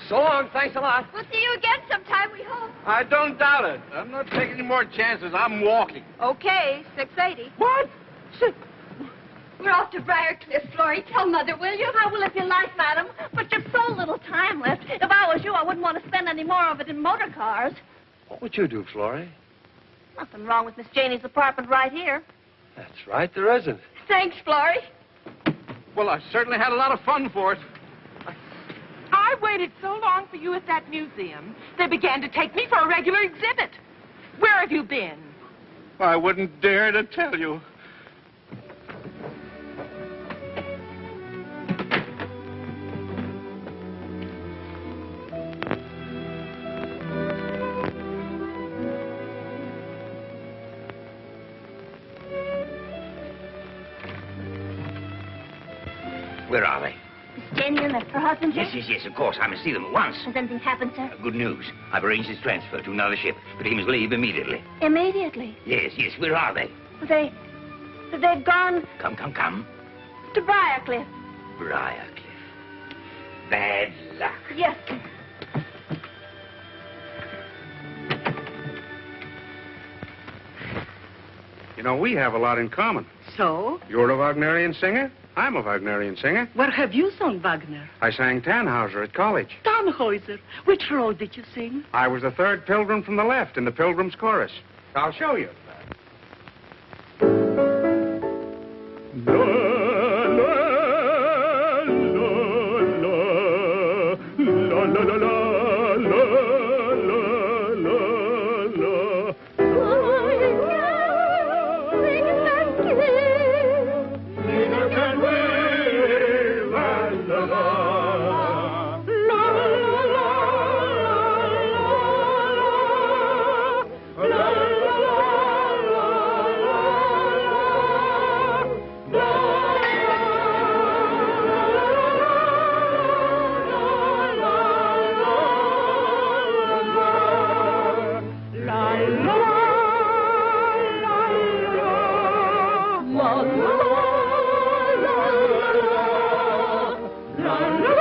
Speaker 12: So long, thanks a lot.
Speaker 2: We'll see you again sometime, we hope.
Speaker 19: I don't doubt it. I'm not taking any more chances. I'm walking.
Speaker 2: Okay, 6:80.
Speaker 11: What?
Speaker 2: We're off to Briarcliff, Florrie. Tell Mother, will you?
Speaker 20: I will if you like, madam. But there's so little time left. If I was you, I wouldn't want to spend any more of it in motor cars.
Speaker 12: What would you do, Florrie?
Speaker 20: Nothing wrong with Miss Janie's apartment right here.
Speaker 12: That's right, there isn't.
Speaker 2: Thanks, Florrie.
Speaker 19: Well, I certainly had a lot of fun for it.
Speaker 21: I waited so long for you at that museum, they began to take me for a regular exhibit. Where have you been?
Speaker 19: I wouldn't dare to tell you.
Speaker 4: Where are they?
Speaker 20: Miss Janie and her husband, sir?
Speaker 4: Yes, of course. I must see them at once.
Speaker 20: Has anything happened, sir?
Speaker 4: Good news. I've arranged his transfer to another ship, but he must leave immediately.
Speaker 20: Immediately.
Speaker 4: Yes. Where are they?
Speaker 20: They've gone
Speaker 4: Come.
Speaker 20: to Briarcliff.
Speaker 4: Briarcliff. Bad luck.
Speaker 20: Yes, sir.
Speaker 16: You know, we have a lot in common.
Speaker 11: So?
Speaker 16: You're a Wagnerian singer. I'm a Wagnerian singer.
Speaker 11: Where have you sung Wagner?
Speaker 16: I sang Tannhauser at college.
Speaker 11: Tannhäuser. Which role did you sing?
Speaker 16: I was the third pilgrim from the left in the Pilgrim's Chorus. I'll show you.
Speaker 5: Thank you.